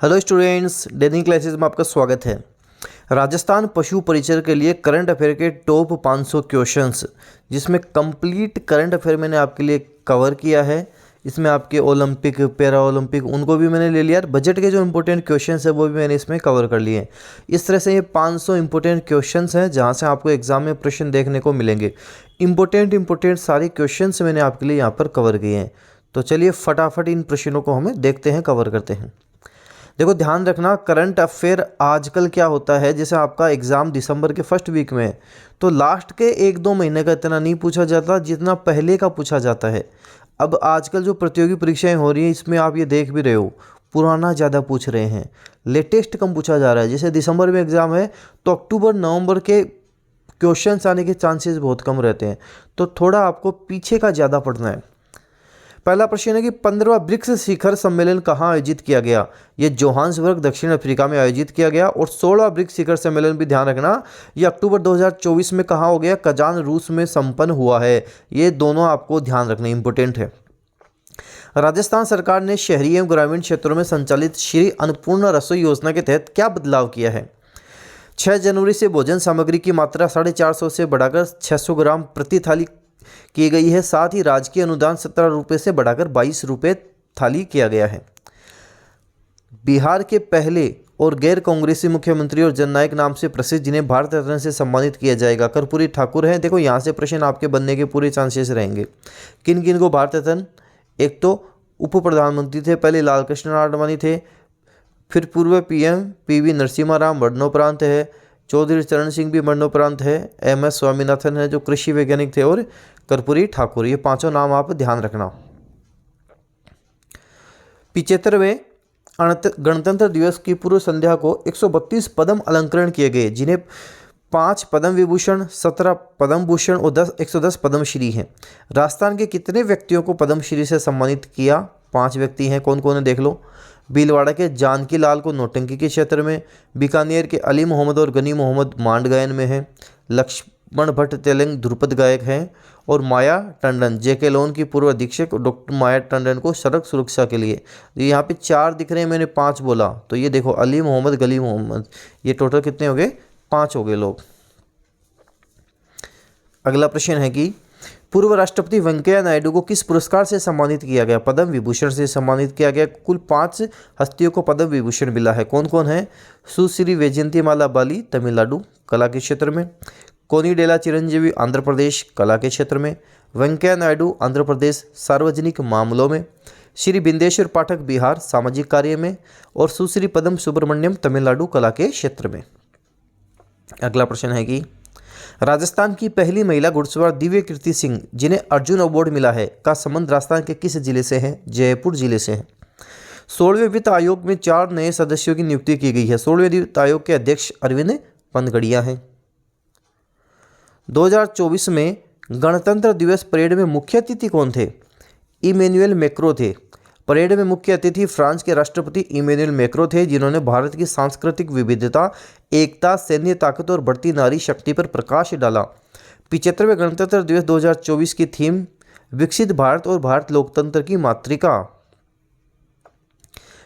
Hello students, daily classes में आपका स्वागत है। राजस्थान पशु परिचर के लिए करंट अफेयर के टॉप 500 क्वेश्चंस, जिसमें कंप्लीट करंट अफेयर मैंने आपके लिए कवर किया है। इसमें आपके ओलंपिक, पैरा ओलंपिक उनको भी मैंने ले लिया। बजट के जो इंपॉर्टेंट क्वेश्चंस है वो भी मैंने इसमें कवर कर लिए हैं। इस तरह से ये 500 इंपॉर्टेंट क्वेश्चंस हैं जहाँ से आपको एग्जाम में प्रश्न देखने को मिलेंगे। इंपॉर्टेंट सारे क्वेश्चंस मैंने आपके लिए यहाँ पर कवर किए हैं। तो चलिए फटाफट इन प्रश्नों को हमें देखते हैं, कवर करते हैं। देखो, ध्यान रखना, करंट अफेयर आजकल क्या होता है, जैसे आपका एग्ज़ाम दिसंबर के फर्स्ट वीक में है तो लास्ट के 1-2 महीने का इतना नहीं पूछा जाता जितना पहले का पूछा जाता है। अब आजकल जो प्रतियोगी परीक्षाएं हो रही हैं इसमें आप ये देख भी रहे हो, पुराना ज़्यादा पूछ रहे हैं, लेटेस्ट कम पूछा जा रहा है। जैसे दिसंबर में एग्ज़ाम है तो अक्टूबर नवंबर के क्वेश्चंस आने के चांसेस बहुत कम रहते हैं, तो थोड़ा आपको पीछे का ज़्यादा पढ़ना है। पहला प्रश्न है कि 15वां ब्रिक्स शिखर सम्मेलन कहाँ आयोजित किया गया। ये जोहान्सबर्ग दक्षिण अफ्रीका में आयोजित किया गया। और 16वां ब्रिक्स शिखर सम्मेलन भी ध्यान रखना, ये अक्टूबर 2024 में कहाँ हो गया, कजान रूस में संपन्न हुआ है। ये दोनों आपको ध्यान रखना इंपॉर्टेंट है। राजस्थान सरकार ने शहरी एवं ग्रामीण क्षेत्रों में संचालित श्री अन्नपूर्णा रसोई योजना के तहत क्या बदलाव किया है। 6 जनवरी से भोजन सामग्री की मात्रा 450 से बढ़ाकर 600 ग्राम प्रति थाली की गई है। साथ ही राजकीय अनुदान 17 रुपये से बढ़ाकर 22 रुपये थाली किया गया है। बिहार के पहले और गैर कांग्रेसी मुख्यमंत्री और जननायक नाम से प्रसिद्ध, जिन्हें भारत रत्न से सम्मानित किया जाएगा, कर्पूरी ठाकुर हैं। देखो, यहाँ से प्रश्न आपके बनने के पूरे चांसेस रहेंगे। किन किन को भारत रत्न, एक तो उप प्रधानमंत्री थे पहले लाल कृष्ण आडवाणी थे, फिर पूर्व पीएम पीवी नरसिम्हा राव मरणोपरांत है, चौधरी चरण सिंह भी मरणोपरांत है, एमएस स्वामीनाथन है जो कृषि वैज्ञानिक थे, और कर्पूरी ठाकुर। ये पांचों नाम आप ध्यान रखना। 75वें गणतंत्र दिवस की पूर्व संध्या को 132 पद्म अलंकरण किए गए, जिन्हें 5 पद्म विभूषण, 17 पद्म भूषण और 110 पद्मश्री हैं। राजस्थान के कितने व्यक्तियों को पद्मश्री से सम्मानित किया। 5 व्यक्ति हैं। कौन कौन है देख लो। भीलवाड़ा के जानकी लाल को नौटंकी के क्षेत्र में, बीकानेर के अली मोहम्मद और गनी मोहम्मद मांड गायन में हैं, लक्ष्मण भट्ट तेलंग ध्रुपद गायक हैं, और माया टंडन जेके लोन की पूर्व अधीक्षक डॉक्टर माया टंडन को सड़क सुरक्षा के लिए। यहाँ पे 4 दिख रहे हैं, मैंने 5 बोला, तो ये देखो अली मोहम्मद, गली मोहम्मद, ये टोटल कितने हो गए, 5 हो गए लोग। अगला प्रश्न है कि पूर्व राष्ट्रपति वेंकैया नायडू को किस पुरस्कार से सम्मानित किया गया। पद्म विभूषण से सम्मानित किया गया। कुल 5 हस्तियों को पद्म विभूषण मिला है। कौन कौन है। सुश्री वैजयंतीमाला बाली तमिलनाडु कला के क्षेत्र में, कोनिडेला चिरंजीवी आंध्र प्रदेश कला के क्षेत्र में, वेंकैया नायडू आंध्र प्रदेश सार्वजनिक मामलों में, श्री बिंदेश्वर पाठक बिहार सामाजिक कार्य में, और सुश्री पद्म सुब्रमण्यम तमिलनाडु कला के क्षेत्र में। अगला प्रश्न है कि राजस्थान की पहली महिला घुड़सवार दिव्य कीर्ति सिंह, जिन्हें अर्जुन अवार्ड मिला है, का संबंध राजस्थान के किस जिले से है। जयपुर जिले से है। 16वें वित्त आयोग में 4 नए सदस्यों की नियुक्ति की गई है। 16वें वित्त आयोग के अध्यक्ष अरविंद पनगड़िया हैं। 2024 में गणतंत्र दिवस परेड में मुख्य अतिथि कौन थे। इमैनुअल मैक्रों थे। परेड में मुख्य अतिथि फ्रांस के राष्ट्रपति इमैनुअल मैक्रों थे, जिन्होंने भारत की सांस्कृतिक विविधता, एकता, सैन्य ताकत और बढ़ती नारी शक्ति पर प्रकाश डाला। 75वें गणतंत्र दिवस 2024 की थीम विकसित भारत और भारत लोकतंत्र की मातृका।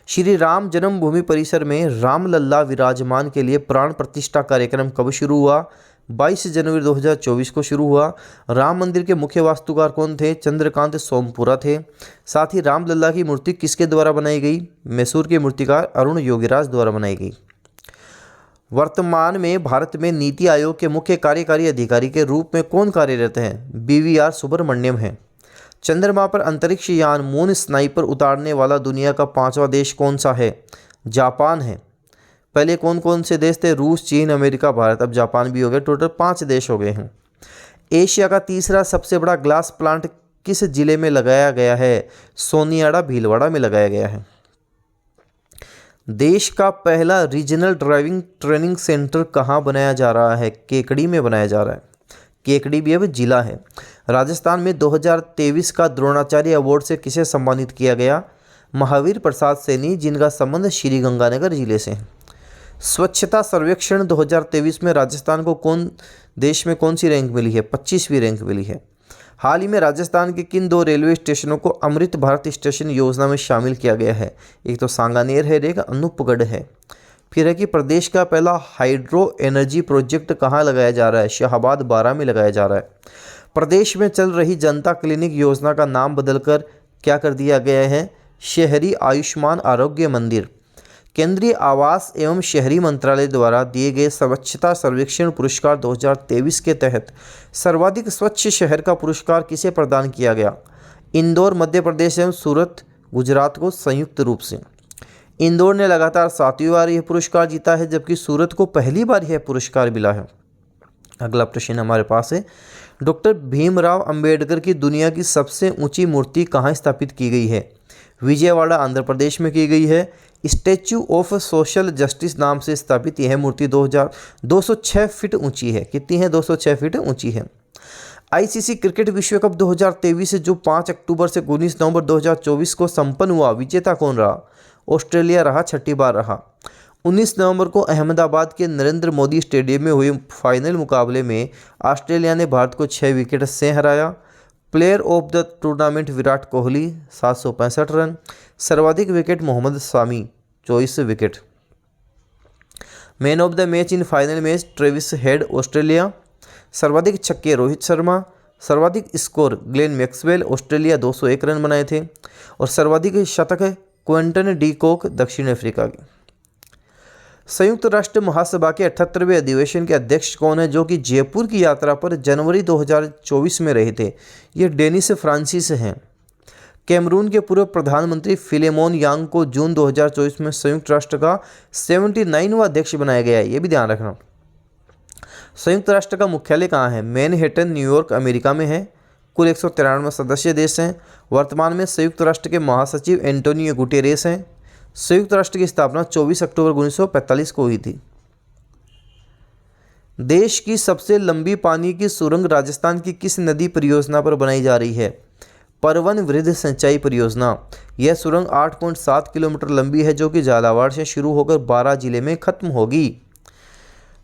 श्री राम जन्मभूमि परिसर में रामलल्ला विराजमान के लिए प्राण प्रतिष्ठा कार्यक्रम कब शुरू हुआ। 22 जनवरी 2024 को शुरू हुआ। राम मंदिर के मुख्य वास्तुकार कौन थे। चंद्रकांत सोमपुरा थे। साथ ही रामलल्ला की मूर्ति किसके द्वारा बनाई गई। मैसूर के मूर्तिकार अरुण योगीराज द्वारा बनाई गई। वर्तमान में भारत में नीति आयोग के मुख्य कार्यकारी अधिकारी के रूप में कौन कार्यरत हैं। BVR सुब्रमण्यम हैं। चंद्रमा पर अंतरिक्ष यान मून स्नाइपर उतारने वाला दुनिया का 5वां देश कौन सा है। जापान है। पहले कौन कौन से देश थे। रूस, चीन, अमेरिका, भारत, अब जापान भी हो गए। टोटल 5 देश हो गए हैं। एशिया का तीसरा सबसे बड़ा ग्लास प्लांट किस जिले में लगाया गया है। सोनियाड़ा भीलवाड़ा में लगाया गया है। देश का पहला रीजनल ड्राइविंग ट्रेनिंग सेंटर कहाँ बनाया जा रहा है। केकड़ी में बनाया जा रहा है। केकड़ी भी अब जिला है। राजस्थान में 2023 का द्रोणाचार्य अवार्ड से किसे सम्मानित किया गया। महावीर प्रसाद सैनी, जिनका संबंध श्रीगंगानगर जिले से है। स्वच्छता सर्वेक्षण 2023 में राजस्थान को देश में कौन सी रैंक मिली है। 25वीं रैंक मिली है। हाल ही में राजस्थान के किन 2 रेलवे स्टेशनों को अमृत भारत स्टेशन योजना में शामिल किया गया है? एक तो सांगानेर है, एक अनूपगढ़ है। फिर है कि प्रदेश का पहला हाइड्रो एनर्जी प्रोजेक्ट कहाँ लगाया जा रहा है? शाहाबाद बारां में लगाया जा रहा है। प्रदेश में चल रही जनता क्लिनिक योजना का नाम बदलकर क्या कर दिया गया है? शहरी आयुष्मान आरोग्य मंदिर। केंद्रीय आवास एवं शहरी मंत्रालय द्वारा दिए गए स्वच्छता सर्वेक्षण पुरस्कार 2023 के तहत सर्वाधिक स्वच्छ शहर का पुरस्कार किसे प्रदान किया गया? इंदौर मध्य प्रदेश एवं सूरत गुजरात को संयुक्त रूप से। इंदौर ने लगातार 7वीं बार यह पुरस्कार जीता है, जबकि सूरत को पहली बार यह पुरस्कार मिला है। अगला प्रश्न हमारे पास है, डॉक्टर भीमराव अंबेडकर की दुनिया की सबसे ऊंची मूर्ति कहाँ स्थापित की गई है? विजयवाड़ा आंध्र प्रदेश में की गई है। स्टैच्यू ऑफ सोशल जस्टिस नाम से स्थापित यह मूर्ति 206 फीट ऊंची है। कितनी है? 206 फीट ऊंची है। आईसीसी क्रिकेट विश्व कप 2023 जो 5 अक्टूबर से 19 नवंबर 2024 को संपन्न हुआ, विजेता कौन रहा? ऑस्ट्रेलिया रहा, 6ठी बार रहा। 19 नवंबर को अहमदाबाद के नरेंद्र मोदी स्टेडियम में हुए फाइनल मुकाबले में ऑस्ट्रेलिया ने भारत को 6 विकेट से हराया। Player of the tournament Virat Kohli 765 run. सर्वाधिक wicket Mohammed Shami 24 wicket. Man of the match in final match Travis Head Australia. सर्वाधिक छक्के रोहित शर्मा। सर्वाधिक score Glenn Maxwell Australia 201 run बनाए थे। और सर्वाधिक शतक क्विंटन डी कॉक दक्षिण अफ्रीका की। संयुक्त राष्ट्र महासभा के 78वें अधिवेशन के अध्यक्ष कौन है, जो कि जयपुर की यात्रा पर जनवरी 2024 में रहे थे? ये डेनिस फ्रांसिस हैं। कैमरून के पूर्व प्रधानमंत्री फिलेमोन यांग को जून 2024 में संयुक्त राष्ट्र का 79वां अध्यक्ष बनाया गया है, ये भी ध्यान रखना। संयुक्त राष्ट्र का मुख्यालय कहाँ है? मैनहेटन न्यूयॉर्क अमेरिका में है। कुल 193 सदस्य देश हैं। वर्तमान में संयुक्त राष्ट्र के महासचिव एंटोनियो गुटेरेस हैं। संयुक्त राष्ट्र की स्थापना 24 अक्टूबर 1945 को हुई थी। देश की सबसे लंबी पानी की सुरंग राजस्थान की किस नदी परियोजना पर बनाई जा रही है? परवन वृद्ध सिंचाई परियोजना। यह सुरंग 8.7 किलोमीटर लंबी है, जो कि झालावाड़ से शुरू होकर 12 जिले में खत्म होगी।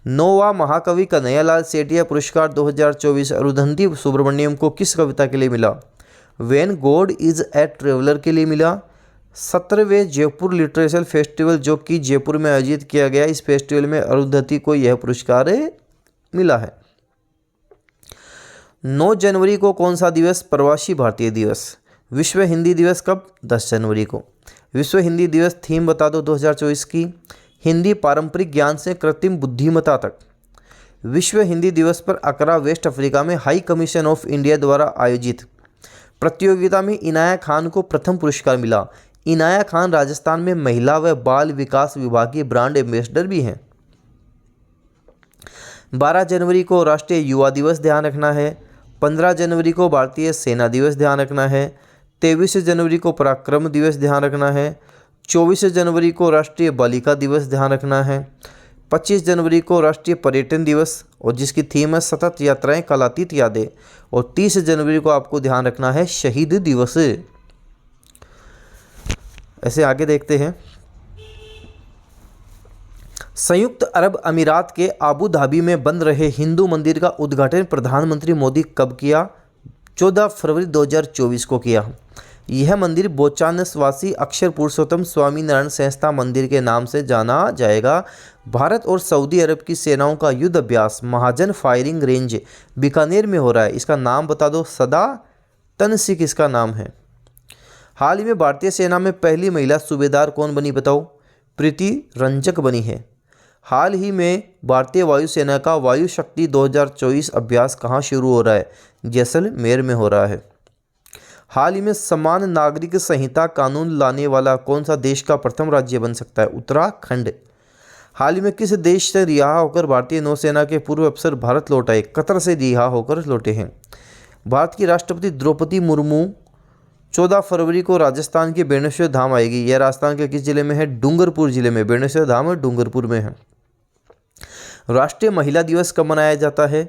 9वां महाकवि कन्हैयालाल सेठिया पुरस्कार 2024 अरुंधति सुब्रमण्यम को किस कविता के लिए मिला? When God is a traveller के लिए मिला। 17वें जयपुर लिटरेचर फेस्टिवल जो कि जयपुर में आयोजित किया गया, इस फेस्टिवल में अरुंधति को यह पुरस्कार मिला है। 9 जनवरी को कौन सा दिवस? प्रवासी भारतीय दिवस। विश्व हिंदी दिवस कब? 10 जनवरी को। विश्व हिंदी दिवस थीम बता दो 2024 की। हिंदी पारंपरिक ज्ञान से कृत्रिम बुद्धिमत्ता तक। विश्व हिंदी दिवस पर अकरा वेस्ट अफ्रीका में हाई कमीशन ऑफ इंडिया द्वारा आयोजित प्रतियोगिता में इनाया खान को प्रथम पुरस्कार मिला। इनाया खान राजस्थान में महिला व बाल विकास विभाग की ब्रांड एम्बेसडर भी हैं। 12 जनवरी को राष्ट्रीय युवा दिवस ध्यान रखना है। 15 जनवरी को भारतीय सेना दिवस ध्यान रखना है। 23 जनवरी को पराक्रम दिवस ध्यान रखना है। 24 जनवरी को राष्ट्रीय बालिका दिवस ध्यान रखना है। 25 जनवरी को राष्ट्रीय पर्यटन दिवस और जिसकी थीम है सतत यात्राएं कालातीत यादें। और 30 जनवरी को आपको ध्यान रखना है शहीद दिवस। ऐसे आगे देखते हैं। संयुक्त अरब अमीरात के आबू धाबी में बन रहे हिंदू मंदिर का उद्घाटन प्रधानमंत्री मोदी कब किया? 14 फरवरी 2024 को किया। यह मंदिर बोचानसवासी अक्षर पुरुषोत्तम स्वामीनारायण संस्था मंदिर के नाम से जाना जाएगा। भारत और सऊदी अरब की सेनाओं का युद्ध अभ्यास महाजन फायरिंग रेंज बीकानेर में हो रहा है। इसका नाम बता दो। सदा तनसिक इसका नाम है। हाल ही में भारतीय सेना में पहली महिला सूबेदार कौन बनी बताओ? प्रीति रंजक बनी है। हाल ही में भारतीय वायुसेना का वायु शक्ति 2024 अभ्यास कहाँ शुरू हो रहा है? जैसलमेर में हो रहा है। हाल ही में समान नागरिक संहिता कानून लाने वाला कौन सा देश का प्रथम राज्य बन सकता है? उत्तराखंड। हाल ही में किस देश से रिहा होकर भारतीय नौसेना के पूर्व अफसर भारत लौट आए? कतर से रिहा होकर लौटे हैं। भारत की राष्ट्रपति द्रौपदी मुर्मू 14 फरवरी को राजस्थान के बेणेश्वर धाम आएगी। यह राजस्थान के किस जिले में है? डूंगरपुर जिले में। बेणेश्वर धाम डूंगरपुर में है। राष्ट्रीय महिला दिवस कब मनाया जाता है?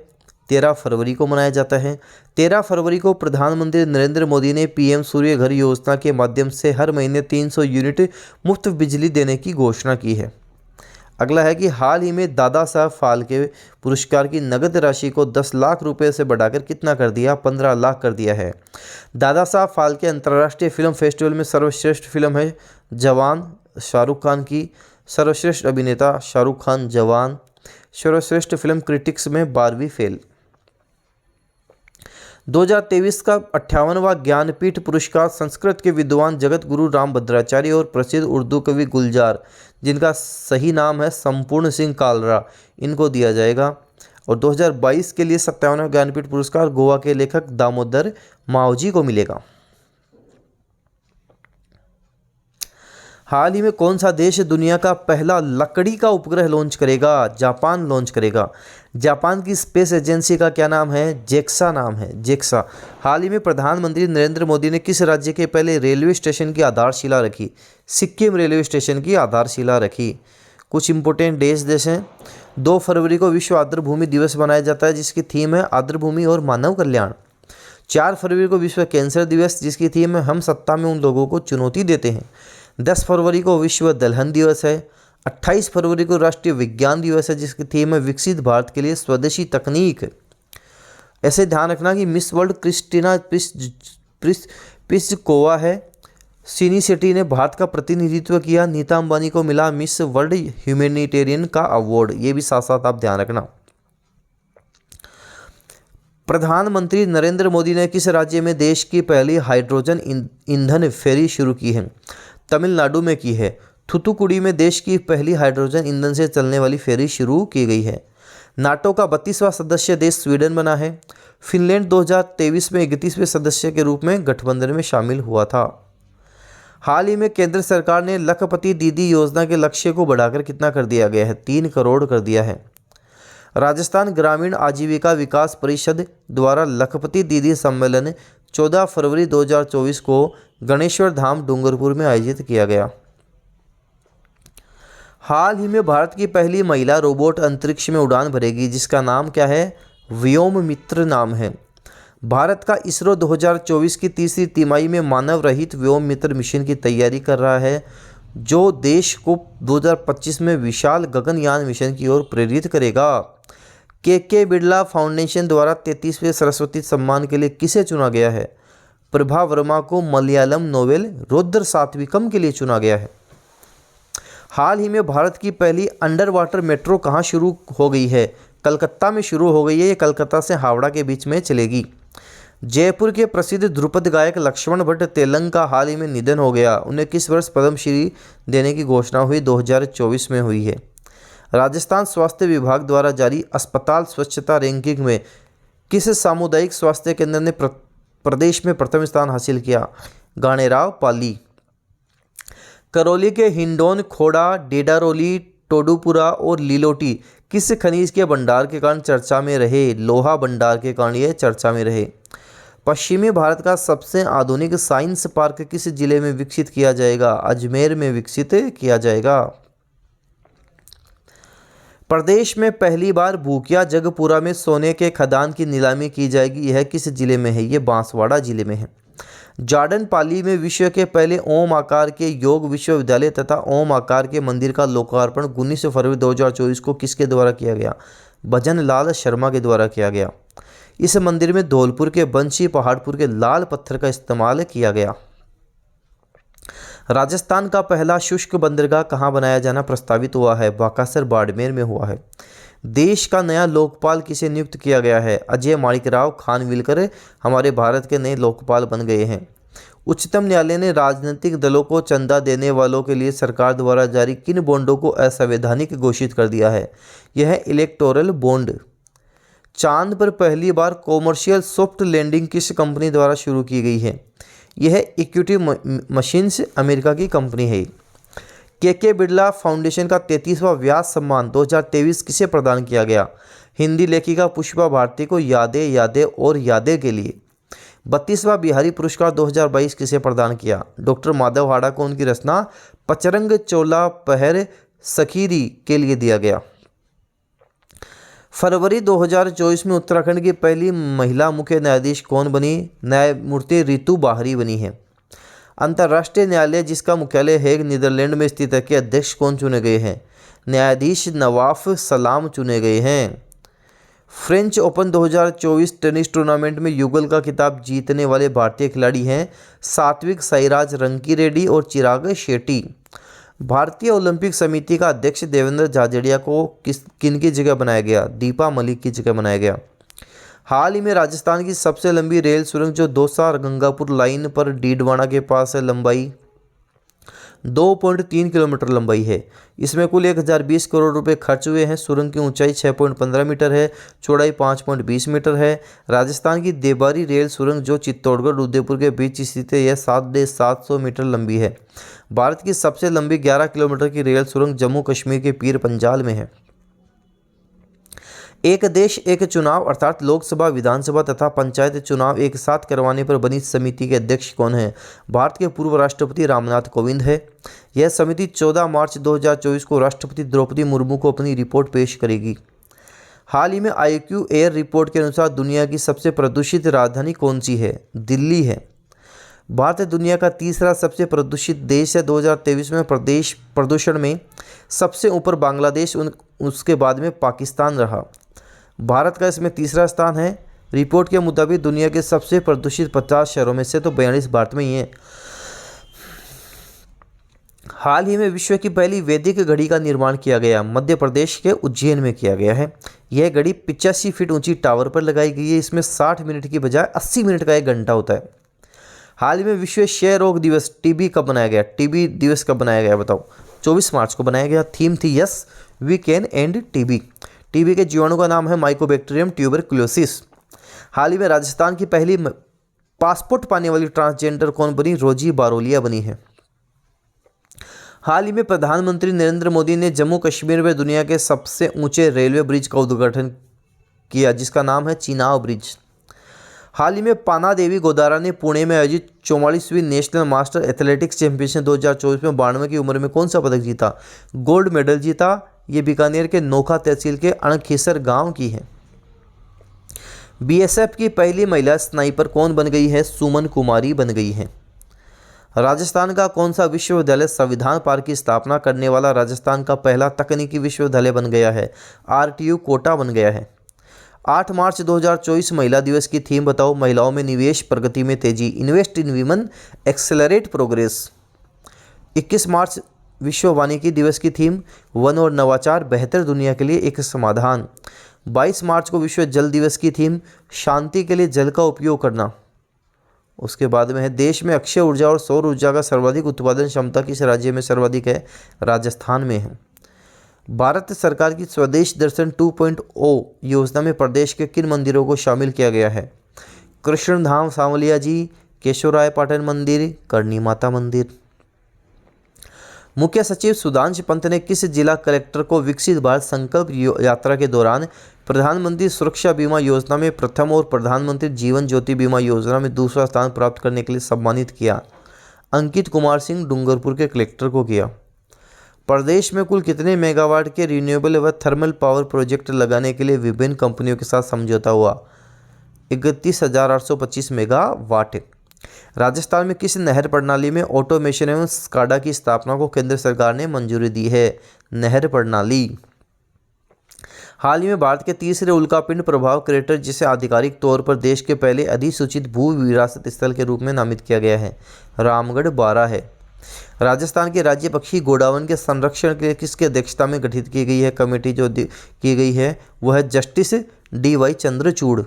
13 फरवरी को मनाया जाता है। 13 फरवरी को प्रधानमंत्री नरेंद्र मोदी ने पीएम सूर्य घर योजना के माध्यम से हर महीने 300 यूनिट मुफ्त बिजली देने की घोषणा की है। अगला है कि हाल ही में दादा साहब फाल्के पुरस्कार की नगद राशि को 10 लाख रुपए से बढ़ाकर कितना कर दिया? 15 लाख कर दिया है। दादा साहब फाल्के अंतर्राष्ट्रीय फिल्म फेस्टिवल में सर्वश्रेष्ठ फिल्म है जवान, शाहरुख खान की। सर्वश्रेष्ठ अभिनेता शाहरुख खान, जवान। सर्वश्रेष्ठ फिल्म क्रिटिक्स में 12वीं फेल। 2023 का 58वां ज्ञानपीठ पुरस्कार संस्कृत के विद्वान जगत गुरु रामभद्राचार्य और प्रसिद्ध उर्दू कवि गुलजार, जिनका सही नाम है संपूर्ण सिंह कालरा, इनको दिया जाएगा। और 2022 के लिए 57वां ज्ञानपीठ पुरस्कार गोवा के लेखक दामोदर मावजी को मिलेगा। हाल ही में कौन सा देश दुनिया का पहला लकड़ी का उपग्रह लॉन्च करेगा? जापान लॉन्च करेगा। जापान की स्पेस एजेंसी का क्या नाम है? जेक्सा नाम है, जेक्सा। हाल ही में प्रधानमंत्री नरेंद्र मोदी ने किस राज्य के पहले रेलवे स्टेशन की आधारशिला रखी? सिक्किम रेलवे स्टेशन की आधारशिला रखी। कुछ इंपॉर्टेंट देश हैं। 2 फरवरी को विश्व आर्द्रभूमि दिवस मनाया जाता है, जिसकी थीम है आर्द्रभूमि और मानव कल्याण। 4 फरवरी को विश्व कैंसर दिवस, जिसकी थीम है हम सत्ता में उन लोगों को चुनौती देते हैं। 10 फरवरी को विश्व दलहन दिवस है। 28 फरवरी को राष्ट्रीय विज्ञान दिवस है, जिसकी थीम है विकसित भारत के लिए स्वदेशी तकनीक। ऐसे ध्यान रखना कि मिस वर्ल्ड क्रिस्टीना प्लिसकोवा है। सिनी सिटी ने भारत का प्रतिनिधित्व किया। नीता अंबानी को मिला मिस वर्ल्ड ह्यूमैनिटेरियन का अवार्ड, ये भी साथ साथ आप ध्यान रखना। प्रधानमंत्री नरेंद्र मोदी ने किस राज्य में देश की पहली हाइड्रोजन ईंधन फेरी शुरू की है? तमिलनाडु में की है। थूथुकुडी में देश की पहली हाइड्रोजन ईंधन से चलने वाली फेरी शुरू की गई है। नाटो का 32वां सदस्य देश स्वीडन बना है। फिनलैंड 2023 में 31वें सदस्य के रूप में गठबंधन में शामिल हुआ था। हाल ही में केंद्र सरकार ने लखपति दीदी योजना के लक्ष्य को बढ़ाकर कितना कर दिया गया है? 3 करोड़ कर दिया है। राजस्थान ग्रामीण आजीविका विकास परिषद द्वारा लखपति दीदी सम्मेलन 14 फरवरी 2024 को गणेश्वर धाम डूंगरपुर में आयोजित किया गया। हाल ही में भारत की पहली महिला रोबोट अंतरिक्ष में उड़ान भरेगी, जिसका नाम क्या है? व्योम मित्र नाम है। भारत का इसरो 2024 की तीसरी तिमाही में मानव रहित व्योम मित्र मिशन की तैयारी कर रहा है, जो देश को 2025 में विशाल गगनयान मिशन की ओर प्रेरित करेगा। के बिरला फाउंडेशन द्वारा 33वें सरस्वती सम्मान के लिए किसे चुना गया है? प्रभा वर्मा को मलयालम नोवेल रुद्र सात्विकम के लिए चुना गया है। हाल ही में भारत की पहली अंडर वाटर मेट्रो कहाँ शुरू हो गई है? कलकत्ता में शुरू हो गई है। ये कलकत्ता से हावड़ा के बीच में चलेगी। जयपुर के प्रसिद्ध ध्रुपद गायक लक्ष्मण भट्ट तेलंग का हाल ही में निधन हो गया। उन्हें किस वर्ष पद्मश्री देने की घोषणा हुई? 2024 में हुई है। राजस्थान स्वास्थ्य विभाग द्वारा जारी अस्पताल स्वच्छता रैंकिंग में किस सामुदायिक स्वास्थ्य केंद्र ने प्रदेश में प्रथम स्थान हासिल किया? गाणेराव पाली। करौली के हिंडौन, खोड़ा, डेडारोली, टोडुपुरा और लीलोटी किस खनिज के भंडार के कारण चर्चा में रहे? लोहा भंडार के कारण ये चर्चा में रहे। पश्चिमी भारत का सबसे आधुनिक साइंस पार्क किस जिले में विकसित किया जाएगा? अजमेर में विकसित किया जाएगा। प्रदेश में पहली बार भूकिया जगपुरा में सोने के खदान की नीलामी की जाएगी। यह किस जिले में है? ये बांसवाड़ा जिले में है। जार्डन पाली में विश्व के पहले ओम आकार के योग विश्वविद्यालय तथा ओम आकार के मंदिर का लोकार्पण 19 फरवरी 2024 को किसके द्वारा किया गया? भजन लाल शर्मा के द्वारा किया गया। इस मंदिर में धौलपुर के बंशी पहाड़पुर के लाल पत्थर का इस्तेमाल किया गया। राजस्थान का पहला शुष्क बंदरगाह कहाँ बनाया जाना प्रस्तावित हुआ है? बाकासर बाड़मेर में हुआ है। देश का नया लोकपाल किसे नियुक्त किया गया है? अजय माणिकराव खानविलकर हमारे भारत के नए लोकपाल बन गए हैं। उच्चतम न्यायालय ने राजनीतिक दलों को चंदा देने वालों के लिए सरकार द्वारा जारी किन बॉन्डों को असंवैधानिक घोषित कर दिया है? यह है इलेक्टोरल बॉन्ड। चांद पर पहली बार कॉमर्शियल सॉफ्ट लैंडिंग किस कंपनी द्वारा शुरू की गई है? यह इक्विटी मशीन्स अमेरिका की कंपनी है। के बिरला फाउंडेशन का 33वां व्यास सम्मान 2023 किसे प्रदान किया गया? हिंदी लेखिका पुष्पा भारती को यादें यादें और यादें के लिए। 32वां बिहारी पुरस्कार 2022 किसे प्रदान किया? डॉक्टर माधव हाड़ा को उनकी रचना पचरंग चोला पहर सखीरी के लिए दिया गया। फरवरी 2024 में उत्तराखंड की पहली महिला मुख्य न्यायाधीश कौन बनी? न्यायमूर्ति रितु बाहरी बनी है। अंतर्राष्ट्रीय न्यायालय जिसका मुख्यालय हेग नीदरलैंड में स्थित है के अध्यक्ष कौन चुने गए हैं? न्यायाधीश नवाफ सलाम चुने गए हैं। फ्रेंच ओपन 2024 टेनिस टूर्नामेंट में युगल का खिताब जीतने वाले भारतीय खिलाड़ी हैं सात्विक साईराज रंकीरेड्डी और चिराग शेट्टी। भारतीय ओलंपिक समिति का अध्यक्ष देवेंद्र झाझड़िया को किनकी जगह बनाया गया? दीपा मलिक की जगह बनाया गया। हाल ही में राजस्थान की सबसे लंबी रेल सुरंग जो दौसा गंगापुर लाइन पर डीडवाना के पास है, लंबाई 2.3 किलोमीटर लंबाई है। इसमें कुल 1020 करोड़ रुपए खर्च हुए हैं। सुरंग की ऊंचाई 6.15 मीटर है, चौड़ाई 5.20 मीटर है। राजस्थान की देबारी रेल सुरंग जो चित्तौड़गढ़ उदयपुर के बीच स्थित है, यह 700 मीटर लंबी है। भारत की सबसे लंबी 11 किलोमीटर की रेल सुरंग जम्मू कश्मीर के पीर पंजाल में है। एक देश एक चुनाव अर्थात लोकसभा, विधानसभा तथा पंचायत चुनाव एक साथ करवाने पर बनी समिति के अध्यक्ष कौन है? भारत के पूर्व राष्ट्रपति रामनाथ कोविंद है। यह समिति 14 मार्च 2024 को राष्ट्रपति द्रौपदी मुर्मू को अपनी रिपोर्ट पेश करेगी। हाल ही में IQ एयर रिपोर्ट के अनुसार दुनिया की सबसे प्रदूषित राजधानी कौन सी है? दिल्ली है। भारत दुनिया का तीसरा सबसे प्रदूषित देश है। 2023 में प्रदूषण में सबसे ऊपर बांग्लादेश, उसके बाद में पाकिस्तान रहा। भारत का इसमें तीसरा स्थान है। रिपोर्ट के मुताबिक दुनिया के सबसे प्रदूषित 50 शहरों में से तो 42 भारत में ही है। हाल ही में विश्व की पहली वैदिक घड़ी का निर्माण किया गया, मध्य प्रदेश के उज्जैन में किया गया है। यह घड़ी 85 फीट ऊंची टावर पर लगाई गई है। इसमें 60 मिनट की बजाय 80 मिनट का एक घंटा होता है। हाल ही में विश्व क्षय रोग दिवस TB कब बनाया गया? TB दिवस कब बनाया गया बताओ? 24 मार्च को बनाया गया। थीम थी yes we can end TB। TB के जीवाणु का नाम है माइकोबैक्टीरियम ट्यूबरकुलोसिस। हाल ही में राजस्थान की पहली पासपोर्ट पाने वाली ट्रांसजेंडर कौन बनी? रोजी बारोलिया बनी है। हाल ही में प्रधानमंत्री नरेंद्र मोदी ने जम्मू कश्मीर में दुनिया के सबसे ऊंचे रेलवे ब्रिज का उद्घाटन किया, जिसका नाम है चिनाब ब्रिज। हाल ही में पाना देवी गोदारा ने पुणे में आयोजित 44वीं नेशनल मास्टर एथलेटिक्स चैंपियनशिप 2024 में 92 की उम्र में कौन सा पदक जीता? गोल्ड मेडल जीता। ये बीकानेर के नोखा तहसील के अणखीसर गांव की है। BSF की पहली महिला स्नाइपर कौन बन गई है? सुमन कुमारी बन गई है। राजस्थान का कौन सा विश्वविद्यालय संविधान पार्क की स्थापना करने वाला राजस्थान का पहला तकनीकी विश्वविद्यालय बन गया है? RTU कोटा बन गया है। 8 मार्च 2024 महिला दिवस की थीम बताओ? महिलाओं में निवेश, प्रगति में तेजी। Invest in women, accelerate progress. 21 मार्च विश्व वानिकी दिवस की थीम वन और नवाचार, बेहतर दुनिया के लिए एक समाधान। 22 मार्च को विश्व जल दिवस की थीम शांति के लिए जल का उपयोग करना। उसके बाद में है देश में अक्षय ऊर्जा और सौर ऊर्जा का सर्वाधिक उत्पादन क्षमता किस राज्य में सर्वाधिक है? राजस्थान में है। भारत सरकार की स्वदेश दर्शन 2.0 योजना में प्रदेश के किन मंदिरों को शामिल किया गया है? कृष्णधाम सांवलिया जी, केशवराय पाटन मंदिर, करणी माता मंदिर। मुख्य सचिव सुधांशु पंत ने किस जिला कलेक्टर को विकसित भारत संकल्प यात्रा के दौरान प्रधानमंत्री सुरक्षा बीमा योजना में प्रथम और प्रधानमंत्री जीवन ज्योति बीमा योजना में दूसरा स्थान प्राप्त करने के लिए सम्मानित किया? अंकित कुमार सिंह डूंगरपुर के कलेक्टर को किया। प्रदेश में कुल कितने मेगावाट के रिन्यूएबल व थर्मल पावर प्रोजेक्ट लगाने के लिए विभिन्न कंपनियों के साथ समझौता हुआ? 31,825 मेगावाट। राजस्थान में किस नहर प्रणाली में ऑटोमेशन एवं स्काडा की स्थापना को केंद्र सरकार ने मंजूरी दी है? नहर प्रणाली। हाल ही में भारत के तीसरे उल्कापिंड प्रभाव क्रेटर, जिसे आधिकारिक तौर पर देश के पहले अधिसूचित भू विरासत स्थल के रूप में नामित किया गया है, रामगढ़ 12 है। राजस्थान के राज्य पक्षी गोडावन के संरक्षण के लिए किसकी अध्यक्षता में गठित की गई है कमेटी जो की गई है? वह है जस्टिस DY चंद्रचूड़।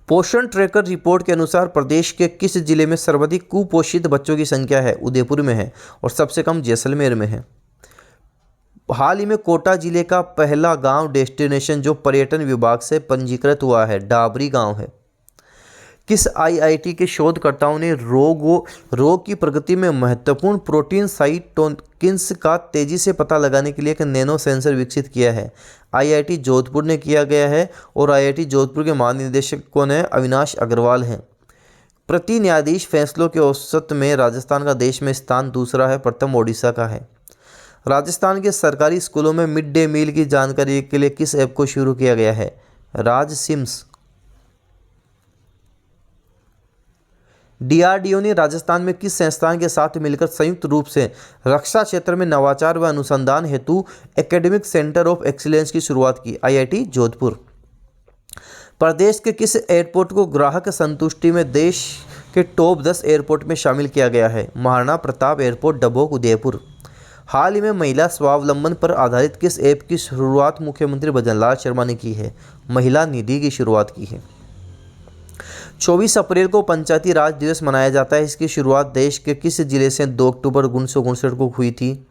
पोषण ट्रैकर रिपोर्ट के अनुसार प्रदेश के किस जिले में सर्वाधिक कुपोषित बच्चों की संख्या है? उदयपुर में है और सबसे कम जैसलमेर में है। हाल ही में कोटा जिले का पहला गांव डेस्टिनेशन जो पर्यटन विभाग से पंजीकृत हुआ है, डाबरी गांव है। किस IIT के शोधकर्ताओं ने रोग की प्रगति में महत्वपूर्ण प्रोटीन साइटोकिन्स का तेजी से पता लगाने के लिए एक नैनो सेंसर विकसित किया है? IIT जोधपुर ने किया गया है और IIT जोधपुर के महानिदेशक कौन है? अविनाश अग्रवाल हैं। प्रति न्यायाधीश फैसलों के औसत में राजस्थान का देश में स्थान दूसरा है, प्रथम ओडिशा का है। राजस्थान के सरकारी स्कूलों में मिड डे मील की जानकारी के लिए किस ऐप को शुरू किया गया है? राज सिम्स। डीआरडीओ ने राजस्थान में किस संस्थान के साथ मिलकर संयुक्त रूप से रक्षा क्षेत्र में नवाचार व अनुसंधान हेतु एकेडमिक सेंटर ऑफ एक्सीलेंस की शुरुआत की? आईआईटी जोधपुर। प्रदेश के किस एयरपोर्ट को ग्राहक संतुष्टि में देश के टॉप 10 एयरपोर्ट में शामिल किया गया है? महाराणा प्रताप एयरपोर्ट, डबोक, उदयपुर। हाल ही में महिला स्वावलंबन पर आधारित किस ऐप की शुरुआत मुख्यमंत्री भजनलाल शर्मा ने की है? महिला निधि की शुरुआत की है। 24 अप्रैल को पंचायती राज दिवस मनाया जाता है। इसकी शुरुआत देश के किस जिले से 2 अक्टूबर 1959 को हुई थी?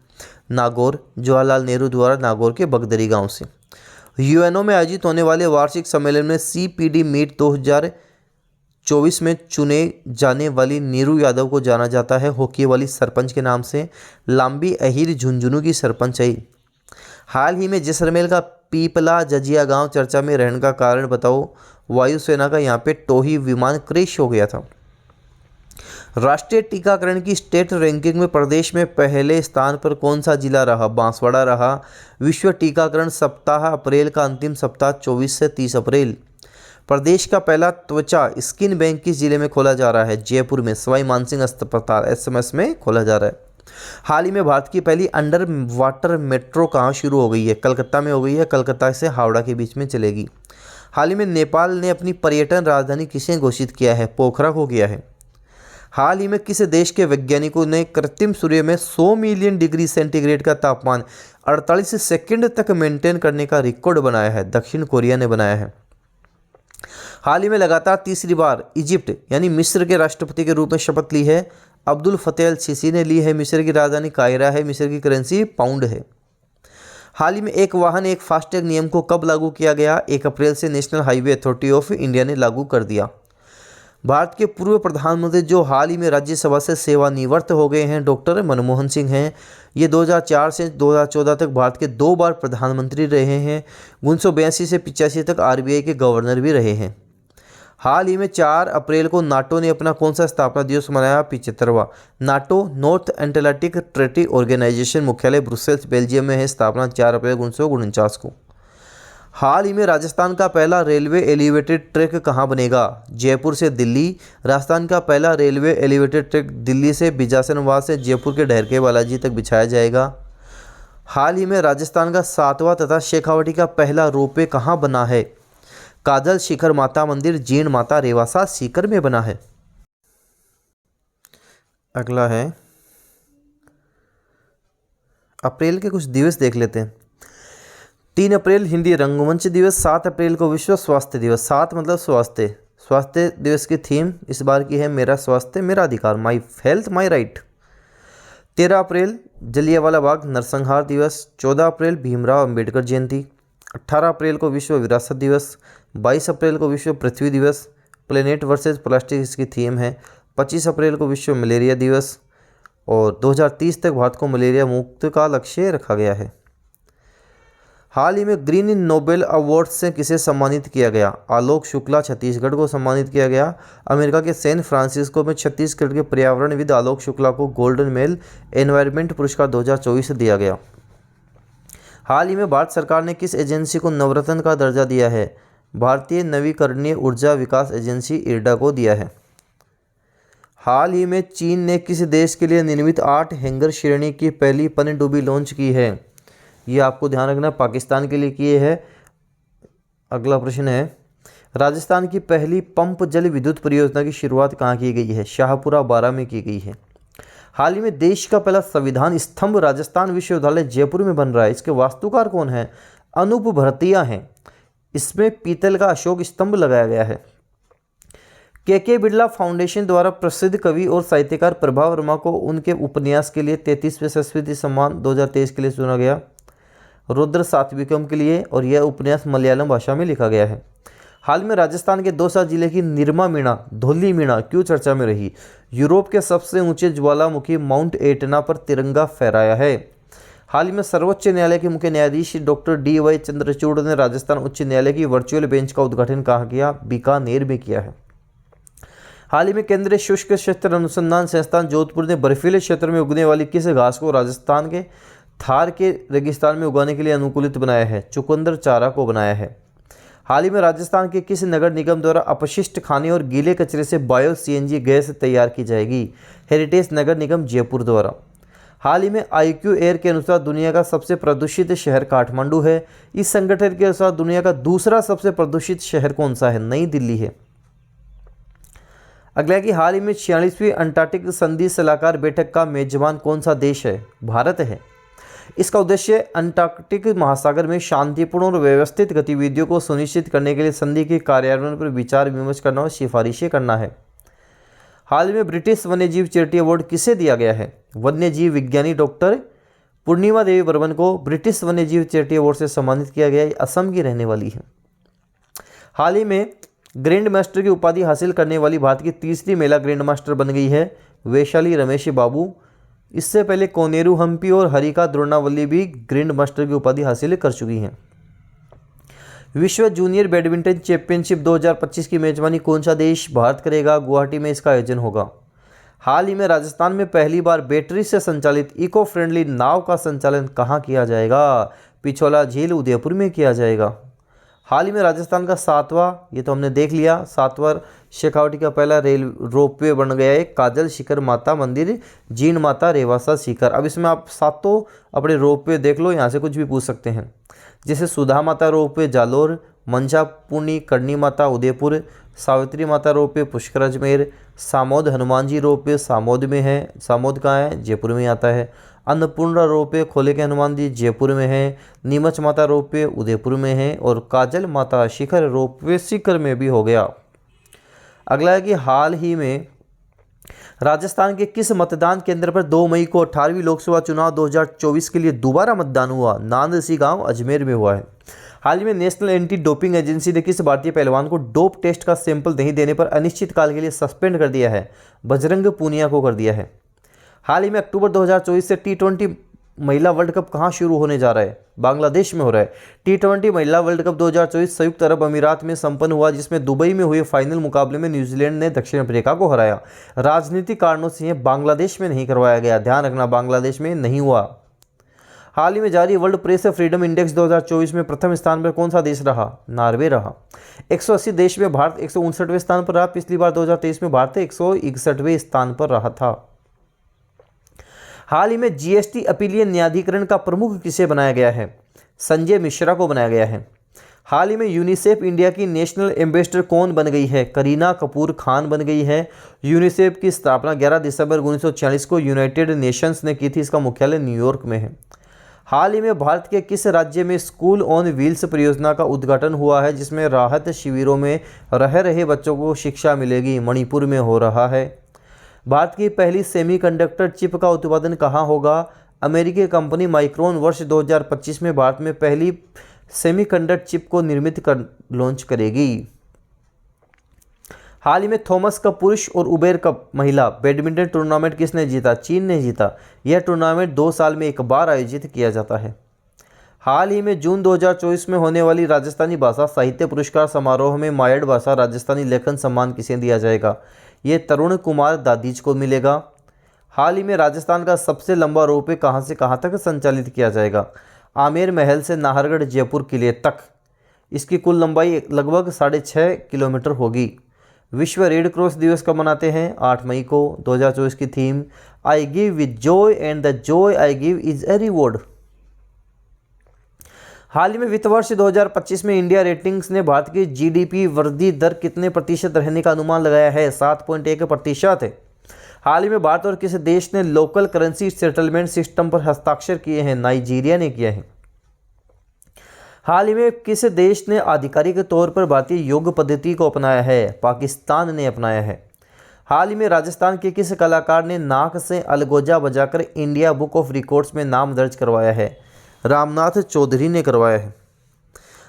नागौर। जवाहरलाल नेहरू द्वारा नागौर के बगदरी गांव से। यूएनओ में आयोजित होने वाले वार्षिक सम्मेलन में सीपीडी मीट 2024 में चुने जाने वाली नीरू यादव को जाना जाता है हॉकी वाली सरपंच के नाम से। लांबी अहिर झुंझुनू की सरपंच है। हाल ही में जैसलमेर का पीपला जजिया गांव चर्चा में रहने का कारण बताओ? वायुसेना का यहाँ पे टोही विमान क्रैश हो गया था। राष्ट्रीय टीकाकरण की स्टेट रैंकिंग में प्रदेश में पहले स्थान पर कौन सा जिला रहा? बांसवाड़ा रहा। विश्व टीकाकरण सप्ताह अप्रैल का अंतिम सप्ताह 24 से 30 अप्रैल। प्रदेश का पहला त्वचा स्किन बैंक किस जिले में खोला जा रहा है? जयपुर में सवाई मानसिंह अस्पताल एसएमएस में खोला जा रहा है। हाल ही में भारत की पहली अंडर वाटर मेट्रो कहाँ शुरू हो गई है? कलकत्ता में हो गई है। कलकत्ता से हावड़ा के बीच में चलेगी। हाल ही में नेपाल ने अपनी पर्यटन राजधानी किसे घोषित किया है? पोखरा को किया है। हाल ही में किस देश के वैज्ञानिकों ने कृत्रिम सूर्य में 100 मिलियन डिग्री सेंटीग्रेड का तापमान 48 सेकंड तक मेंटेन करने का रिकॉर्ड बनाया है? दक्षिण कोरिया ने बनाया है। हाल ही में लगातार तीसरी बार इजिप्ट यानी मिस्र के राष्ट्रपति के रूप में शपथ ली है अब्दुल फतेह अल सीसी ने ली है। मिस्र की राजधानी काहिरा है। मिस्र की करेंसी पाउंड है। हाल ही में एक वाहन एक फास्टैग नियम को कब लागू किया गया? 1 अप्रैल से national highway authority of India ने लागू कर दिया। भारत के पूर्व प्रधानमंत्री जो हाल ही में राज्यसभा से सेवानिवृत्त हो गए हैं डॉक्टर मनमोहन सिंह हैं। ये 2004 से 2014 तक भारत के 2 बार प्रधानमंत्री रहे हैं। 1982 से 85 तक आरबीआई के गवर्नर भी रहे हैं। हाल ही में 4 अप्रैल को नाटो ने अपना कौन सा स्थापना दिवस मनाया? 75वां। NATO North Atlantic Treaty Organization मुख्यालय ब्रुसेल्स बेल्जियम में है। स्थापना 4 अप्रैल 1949 को। हाल ही में राजस्थान का पहला रेलवे एलिवेटेड ट्रैक कहाँ बनेगा? जयपुर से दिल्ली। राजस्थान का पहला रेलवे एलिवेटेड ट्रैक दिल्ली से बिजासनवाद से जयपुर के ढहर के बालाजी तक बिछाया जाएगा। हाल ही में राजस्थान का 7वां तथा शेखावटी का पहला रोपवे कहाँ बना है? काजल शिखर माता मंदिर जीण माता रेवासा सीकर में बना है। अगला है अप्रैल के कुछ दिवस देख लेते हैं। 3 अप्रैल हिंदी रंगमंच दिवस। 7 अप्रैल को विश्व स्वास्थ्य दिवस। 7 मतलब स्वास्थ्य। स्वास्थ्य दिवस की थीम इस बार की है मेरा स्वास्थ्य मेरा अधिकार, माई हेल्थ माई राइट। 13 अप्रैल जलियांवाला बाग नरसंहार दिवस। 14 अप्रैल भीमराव अंबेडकर जयंती। 18 अप्रैल को विश्व विरासत दिवस। 22 अप्रैल को विश्व पृथ्वी दिवस। प्लेनेट वर्सेस प्लास्टिक इसकी थीम है। 25 अप्रैल को विश्व मलेरिया दिवस और 2030 तक भारत को मलेरिया मुक्त का लक्ष्य रखा गया है। हाल ही में ग्रीन नोबेल अवार्ड से किसे सम्मानित किया गया? आलोक शुक्ला छत्तीसगढ़ को सम्मानित किया गया। अमेरिका के सैन फ्रांसिस्को में छत्तीसगढ़ के पर्यावरणविद आलोक शुक्ला को गोल्डन मेल एनवायरमेंट पुरस्कार 2024 से दिया गया। हाल ही में भारत सरकार ने किस एजेंसी को नवरत्न का दर्जा दिया है? भारतीय नवीकरणीय ऊर्जा विकास एजेंसी इरडा को दिया है। हाल ही में चीन ने किस देश के लिए निर्मित 8 हैंगर श्रेणी की पहली पनडुब्बी लॉन्च की है? ये आपको ध्यान रखना, पाकिस्तान के लिए किए है। अगला प्रश्न है राजस्थान की पहली पंप जल विद्युत परियोजना की शुरुआत कहाँ की गई है? शाहपुरा बारां में की गई है। हाल ही में देश का पहला संविधान स्तंभ राजस्थान विश्वविद्यालय जयपुर में बन रहा है। इसके वास्तुकार कौन है? अनूप भरतिया हैं। इसमें पीतल का अशोक स्तंभ लगाया गया है। के बिरला फाउंडेशन द्वारा प्रसिद्ध कवि और साहित्यकार प्रभा वर्मा को उनके उपन्यास के लिए 33वें संस्कृति सम्मान 2023 के लिए चुना गया। रुद्र सात्विकम के लिए, और यह उपन्यास मलयालम भाषा में लिखा गया है। हाल में राजस्थान के दौसा जिले की निरमा मीणा धौली मीणा क्यों चर्चा में रही? यूरोप के सबसे ऊंचे ज्वालामुखी माउंट एटना पर तिरंगा फहराया है। हाल ही में सर्वोच्च न्यायालय के मुख्य न्यायाधीश डॉक्टर DY चंद्रचूड़ ने राजस्थान उच्च न्यायालय की वर्चुअल बेंच का उद्घाटन कहाँ किया? बीकानेर में किया है। हाल ही में केंद्रीय शुष्क क्षेत्र अनुसंधान संस्थान जोधपुर ने बर्फीले क्षेत्र में उगने वाली किस घास को राजस्थान के थार के रेगिस्तान में उगाने के लिए अनुकूलित बनाया है? चुकंदर चारा को बनाया है। हाल ही में राजस्थान के किस नगर निगम द्वारा अपशिष्ट खाने और गीले कचरे से बायो सीएनजी गैस तैयार की जाएगी? हेरिटेज नगर निगम जयपुर द्वारा। हाल ही में IQ एयर के अनुसार दुनिया का सबसे प्रदूषित शहर काठमांडू है। इस संगठन के अनुसार दुनिया का दूसरा सबसे प्रदूषित शहर कौन सा है? नई दिल्ली है। अगला है कि हाल ही में 46वीं अंटार्कटिक संधि सलाहकार बैठक का मेजबान कौन सा देश है? भारत है। इसका उद्देश्य अंटार्कटिक महासागर में शांतिपूर्ण और व्यवस्थित गतिविधियों को सुनिश्चित करने के लिए संधि के कार्यान्वयन पर विचार विमर्श करना और सिफारिशें करना है। हाल ही में ब्रिटिश वन्यजीव चैरिटी अवार्ड किसे दिया गया है? वन्यजीव विज्ञानी डॉक्टर पूर्णिमा देवी बर्मन को ब्रिटिश वन्यजीव चैरिटी अवार्ड से सम्मानित किया गया है। असम की रहने वाली है। हाल ही में ग्रैंड मास्टर की उपाधि हासिल करने वाली भारत की तीसरी महिला ग्रैंड मास्टर बन गई है वैशाली रमेश बाबू। इससे पहले कोनेरू हम्पी और हरिका द्रोणावल्ली भी ग्रैंड मास्टर की उपाधि हासिल कर चुकी हैं। विश्व जूनियर बैडमिंटन चैंपियनशिप 2025 की मेजबानी कौन सा देश भारत करेगा? गुवाहाटी में इसका आयोजन होगा। हाल ही में राजस्थान में पहली बार बैटरी से संचालित इको फ्रेंडली नाव का संचालन कहाँ किया जाएगा? पिछोला झील उदयपुर में किया जाएगा। हाल ही में राजस्थान का 7वां, ये तो हमने देख लिया, 7वां शेखावटी का पहला रेल रोपवे बन गया है काजल शिखर माता मंदिर जीण माता रेवासा शिखर। अब इसमें आप सातों अपने रोपवे देख लो, यहाँ से कुछ भी पूछ सकते हैं। जैसे सुधा माता रोपवे जालोर, मंझा पुनी करनी माता उदयपुर, सावित्री माता रोपवे पुष्कर अजमेर, सामोद हनुमान जी रोपवे सामोद में है। सामोद कहाँ है? जयपुर में आता है। अन्नपूर्णा रोपवे खोले के हनुमान जी जयपुर में है। नीमच माता रोपवे उदयपुर में है। और काजल माता शिखर रोपवे सीकर में भी हो गया। अगला है कि हाल ही में राजस्थान के किस मतदान केंद्र पर 2 मई को 18वीं लोकसभा चुनाव 2024 के लिए दोबारा मतदान हुआ? नांदसी गांव अजमेर में हुआ है। हाल ही में नेशनल एंटी डोपिंग एजेंसी ने किस भारतीय पहलवान को डोप टेस्ट का सैंपल नहीं देने पर अनिश्चित काल के लिए सस्पेंड कर दिया है? बजरंग पूनिया को कर दिया है। हाल ही में अक्टूबर 2024 से T20 महिला वर्ल्ड कप कहाँ शुरू होने जा रहा है? बांग्लादेश में हो रहा है। T20 महिला वर्ल्ड कप 2024 संयुक्त अरब अमीरात में संपन्न हुआ, जिसमें दुबई में हुए फाइनल मुकाबले में न्यूजीलैंड ने दक्षिण अफ्रीका को हराया। राजनीतिक कारणों से यह बांग्लादेश में नहीं करवाया गया, ध्यान रखना, बांग्लादेश में नहीं हुआ। हाल ही में जारी वर्ल्ड प्रेस फ्रीडम इंडेक्स 2024 में प्रथम स्थान पर कौन सा देश रहा? नॉर्वे रहा। 180 देश में भारत 159वें स्थान पर रहा। पिछली बार 2023 में भारत 161वें स्थान पर रहा था। हाल ही में GST अपीलीय न्यायाधिकरण का प्रमुख किसे बनाया गया है? संजय मिश्रा को बनाया गया है। हाल ही में यूनिसेफ इंडिया की नेशनल एम्बेसडर कौन बन गई है? करीना कपूर खान बन गई है। यूनिसेफ की स्थापना 11 दिसंबर 1946 को यूनाइटेड नेशंस ने की थी। इसका मुख्यालय न्यूयॉर्क में है। हाल ही में भारत के किस राज्य में स्कूल ऑन व्हील्स परियोजना का उद्घाटन हुआ है, जिसमें राहत शिविरों में रह रहे बच्चों को शिक्षा मिलेगी? मणिपुर में हो रहा है। भारत की पहली सेमीकंडक्टर चिप का उत्पादन कहाँ होगा? अमेरिकी कंपनी माइक्रोन वर्ष 2025 में भारत में पहली सेमीकंडक्टर चिप को निर्मित कर लॉन्च करेगी। हाल ही में थॉमस कप पुरुष और उबेर कप महिला बैडमिंटन टूर्नामेंट किसने जीता? चीन ने जीता। यह टूर्नामेंट 2 साल में एक बार आयोजित किया जाता है। हाल ही में जून 2024 में होने वाली राजस्थानी भाषा साहित्य पुरस्कार समारोह में मायड़ भाषा राजस्थानी लेखन सम्मान किसे दिया जाएगा? ये तरुण कुमार दादीज को मिलेगा। हाल ही में राजस्थान का सबसे लंबा रोपवे कहाँ से कहाँ तक संचालित किया जाएगा? आमेर महल से नाहरगढ़ जयपुर किले तक। इसकी कुल लंबाई लगभग 6.5 किलोमीटर होगी। विश्व रेड क्रॉस दिवस कब मनाते हैं? 8 मई को। 2024 की theme I give with joy and the joy I give is a reward. हाल ही में वित्त वर्ष 2025 में इंडिया रेटिंग्स ने भारत की GDP वृद्धि दर कितने प्रतिशत रहने का अनुमान लगाया है? 7.1% है। हाल ही में भारत और किस देश ने लोकल करेंसी सेटलमेंट सिस्टम पर हस्ताक्षर किए हैं? नाइजीरिया ने किया है। हाल ही में किस देश ने आधिकारिक तौर पर भारतीय योग पद्धति को अपनाया है? पाकिस्तान ने अपनाया है। हाल ही में राजस्थान के किस कलाकार ने नाक से अलगोजा बजाकर इंडिया बुक ऑफ रिकॉर्ड्स में नाम दर्ज करवाया है? रामनाथ चौधरी ने करवाया है।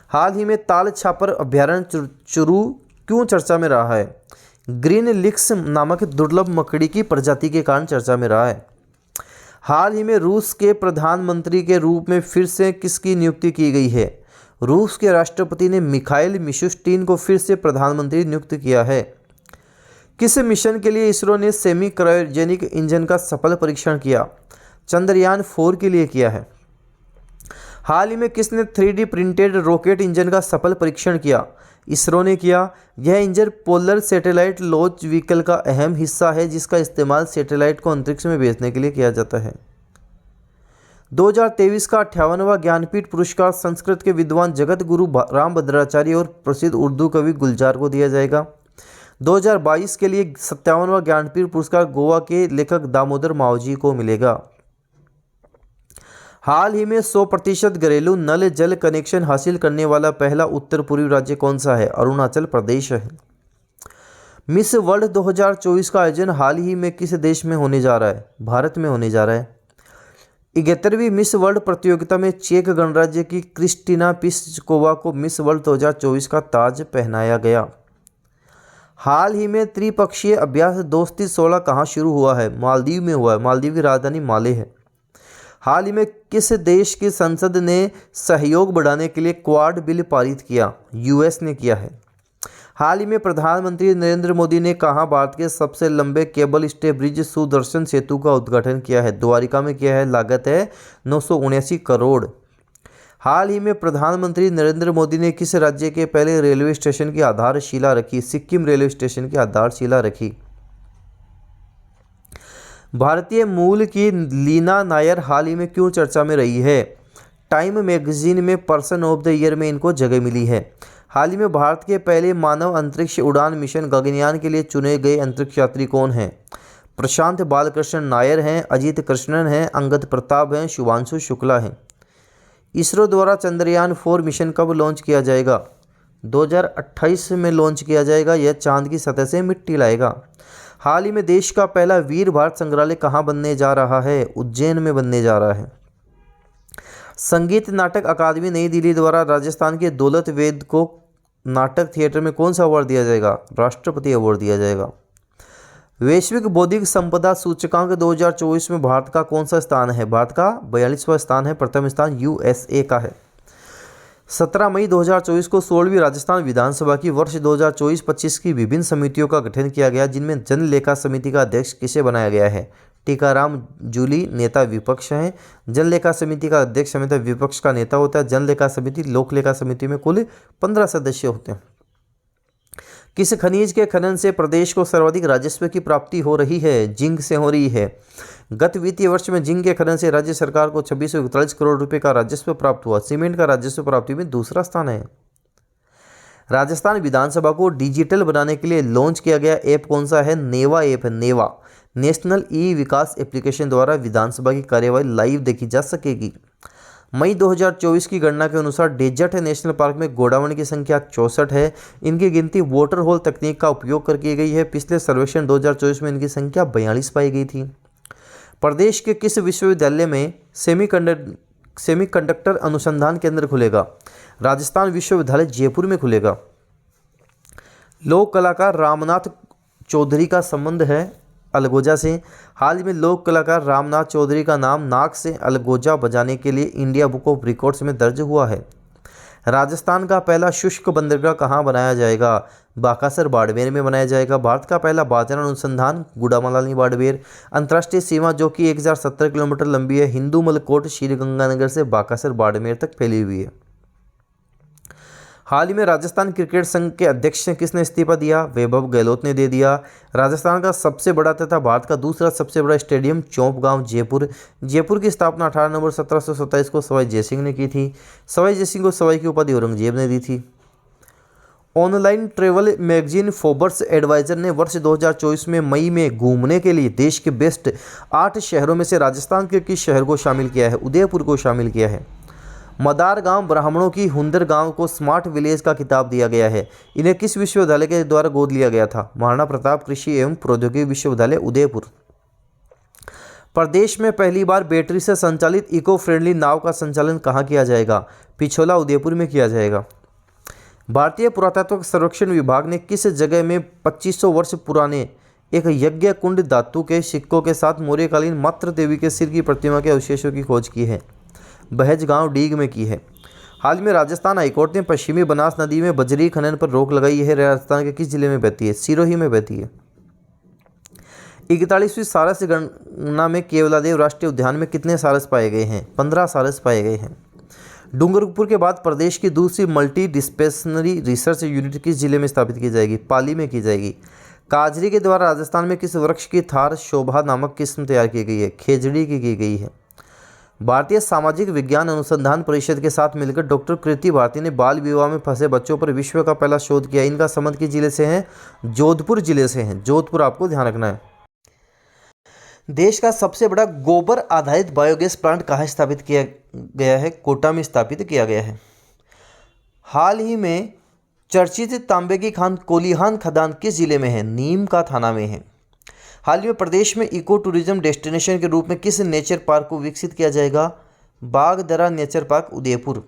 हाल ही में ताल छापर अभ्यारण्य चुरू क्यों चर्चा में रहा है? ग्रीन लिक्स नामक दुर्लभ मकड़ी की प्रजाति के कारण चर्चा में रहा है। हाल ही में रूस के प्रधानमंत्री के रूप में फिर से किसकी नियुक्ति की गई है? रूस के राष्ट्रपति ने मिखाइल मिशुस्टिन को फिर से प्रधानमंत्री नियुक्त किया है। किस मिशन के लिए इसरो ने सेमी क्रायोजेनिक इंजन का सफल परीक्षण किया? चंद्रयान 4 के लिए किया है। हाल ही में किसने 3D प्रिंटेड रॉकेट इंजन का सफल परीक्षण किया? इसरो ने किया। यह engine polar satellite launch vehicle का अहम हिस्सा है जिसका इस्तेमाल सैटेलाइट को अंतरिक्ष में भेजने के लिए किया जाता है। 2023 का 58वां ज्ञानपीठ पुरस्कार संस्कृत के विद्वान जगत गुरु रामभद्राचार्य और प्रसिद्ध उर्दू कवि गुलजार को दिया जाएगा। 2022 के लिए 57वां ज्ञानपीठ पुरस्कार गोवा के लेखक दामोदर मावजी को मिलेगा। हाल ही में 100% घरेलू नल जल कनेक्शन हासिल करने वाला पहला उत्तर पूर्वी राज्य कौन सा है? अरुणाचल प्रदेश है। मिस वर्ल्ड 2024 का आयोजन हाल ही में किस देश में होने जा रहा है? भारत में होने जा रहा है। 71वीं मिस वर्ल्ड प्रतियोगिता में चेक गणराज्य की क्रिस्टीना पिस्कोवा को मिस वर्ल्ड 2024 का ताज पहनाया गया। हाल ही में त्रिपक्षीय अभ्यास दोस्ती 16 कहाँ शुरू हुआ है? मालदीव में हुआ है। मालदीव की राजधानी माले है। हाल ही में किस देश की संसद ने सहयोग बढ़ाने के लिए क्वाड बिल पारित किया? यूएस ने किया है। हाल ही में प्रधानमंत्री नरेंद्र मोदी ने कहाँ भारत के सबसे लंबे केबल स्टे ब्रिज सुदर्शन सेतु का उद्घाटन किया है? द्वारिका में किया है। लागत है 979 करोड़। हाल ही में प्रधानमंत्री नरेंद्र मोदी ने किस राज्य के पहले रेलवे स्टेशन की आधारशिला रखी? सिक्किम रेलवे स्टेशन की आधारशिला रखी। भारतीय मूल की लीना नायर हाल ही में क्यों चर्चा में रही है? टाइम मैगजीन में पर्सन ऑफ द ईयर में इनको जगह मिली है। हाल ही में भारत के पहले मानव अंतरिक्ष उड़ान मिशन गगनयान के लिए चुने गए अंतरिक्ष यात्री कौन हैं? प्रशांत बालकृष्ण नायर हैं, अजीत कृष्णन हैं, अंगद प्रताप हैं, शुभांशु शुक्ला हैं। इसरो द्वारा चंद्रयान 4 मिशन कब लॉन्च किया जाएगा? 2028 में लॉन्च किया जाएगा। यह चांद की सतह से मिट्टी लाएगा। हाल ही में देश का पहला वीर भारत संग्रहालय कहाँ बनने जा रहा है? उज्जैन में बनने जा रहा है। संगीत नाटक अकादमी नई दिल्ली द्वारा राजस्थान के दौलत वेद को नाटक थिएटर में कौन सा अवार्ड दिया जाएगा? राष्ट्रपति अवार्ड दिया जाएगा। वैश्विक बौद्धिक संपदा सूचकांक 2024 में भारत का कौन सा स्थान है? भारत का 42वां स्थान है। प्रथम स्थान यूएसए का है। 17 मई 2024 को 16वीं राजस्थान विधानसभा की वर्ष 2024-25 की विभिन्न समितियों का गठन किया गया, जिनमें जन लेखा समिति का अध्यक्ष किसे बनाया गया है? टीकाराम जूली, नेता विपक्ष हैं। जन लेखा समिति का अध्यक्ष हमेशा विपक्ष का नेता होता है। जन लेखा समिति, लोक लेखा समिति में कुल 15 सदस्य होते हैं। किस खनिज के खनन से प्रदेश को सर्वाधिक राजस्व की प्राप्ति हो रही है? जिंक से हो रही है। गत वित्तीय वर्ष में जिंक के खनन से राज्य सरकार को 2641 करोड़ रुपए का राजस्व प्राप्त हुआ। सीमेंट का राजस्व प्राप्ति में दूसरा स्थान है। राजस्थान विधानसभा को डिजिटल बनाने के लिए लॉन्च किया गया ऐप कौन सा है? नेवा ऐप है। नेवा नेशनल ई विकास एप्लीकेशन द्वारा विधानसभा की कार्यवाही लाइव देखी जा सकेगी। मई 2024 की गणना के अनुसार डेजर्ट नेशनल पार्क में गोडावण की संख्या 64 है। इनकी गिनती वाटर होल तकनीक का उपयोग कर की गई है। पिछले सर्वेक्षण 2024 में इनकी संख्या 42 पाई गई थी। प्रदेश के किस विश्वविद्यालय में सेमीकंडक्टर अनुसंधान केंद्र खुलेगा? राजस्थान विश्वविद्यालय जयपुर में खुलेगा। लोक कलाकार रामनाथ चौधरी का संबंध है अलगोजा से। हाल ही में लोक कलाकार रामनाथ चौधरी का नाम नाक से अलगोजा बजाने के लिए इंडिया बुक ऑफ रिकॉर्ड्स में दर्ज हुआ है। राजस्थान का पहला शुष्क बंदरगाह कहाँ बनाया जाएगा? बाकासर बाड़मेर में बनाया जाएगा। भारत का पहला बाजरा अनुसंधान गुड़ामलानी बाड़मेर। अंतर्राष्ट्रीय सीमा जो कि 1070 किलोमीटर लंबी है, हिंदू मलकोट श्रीगंगानगर से बाकासर बाड़मेर तक फैली हुई है। हाल ही में राजस्थान क्रिकेट संघ के अध्यक्ष किसने इस्तीफा दिया? वैभव गहलोत ने दे दिया। राजस्थान का सबसे बड़ा तथा भारत का दूसरा सबसे बड़ा स्टेडियम चौंपगांव जयपुर। जयपुर की स्थापना 18 नवंबर 1727 को सवाई जयसिंह ने की थी। सवाई जयसिंह को सवाई की उपाधि औरंगजेब ने दी थी। Online travel magazine Forbes advisor ने वर्ष 2024 में मई में घूमने के लिए देश के बेस्ट 8 शहरों में से राजस्थान के किस शहर को शामिल किया है? उदयपुर को शामिल किया है। मदार गांव ब्राह्मणों की हुंदर गांव को स्मार्ट विलेज का खिताब दिया गया है। इन्हें किस विश्वविद्यालय के द्वारा गोद लिया गया था? महाराणा प्रताप कृषि एवं प्रौद्योगिकी विश्वविद्यालय उदयपुर। प्रदेश में पहली बार बैटरी से संचालित इको फ्रेंडली नाव का संचालन कहाँ किया जाएगा? पिछोला उदयपुर में किया जाएगा। भारतीय पुरातत्व सर्वेक्षण विभाग ने किस जगह में 2500 वर्ष पुराने एक यज्ञ कुंड धातु के सिक्कों के साथ मौर्यकालीन मातृ देवी के सिर की प्रतिमा के अवशेषों की खोज की है? बहजगांव डीग में की है। हाल में राजस्थान हाईकोर्ट ने पश्चिमी बनास नदी में बजरी खनन पर रोक लगाई है। राजस्थान के किस जिले में बहती है? सिरोही में बहती है। 41वीं सारस गणना में केवलादेव राष्ट्रीय उद्यान में कितने सारस पाए गए हैं? 15 सारस पाए गए हैं। डूंगरपुर के बाद प्रदेश की दूसरी मल्टी डिस्पेंसरी रिसर्च यूनिट किस जिले में स्थापित की जाएगी? पाली में की जाएगी। काजरी के द्वारा राजस्थान में किस वृक्ष की थार शोभा नामक किस्म तैयार की गई है? खेजड़ी की गई है। भारतीय सामाजिक विज्ञान अनुसंधान परिषद के साथ मिलकर डॉक्टर कृति भारती ने बाल विवाह में फंसे बच्चों पर विश्व का पहला शोध किया। इनका संबंध किस जिले से है? जोधपुर जिले से है। जोधपुर आपको ध्यान रखना है। देश का सबसे बड़ा गोबर आधारित बायोगैस प्लांट कहाँ स्थापित किया गया है? कोटा में स्थापित किया गया है। हाल ही में चर्चित तांबे की खान कोलिहान खदान किस जिले में है? नीम का थाना में है। हाल ही में प्रदेश में इको टूरिज्म डेस्टिनेशन के रूप में किस नेचर पार्क को विकसित किया जाएगा? बागदरा नेचर पार्क उदयपुर।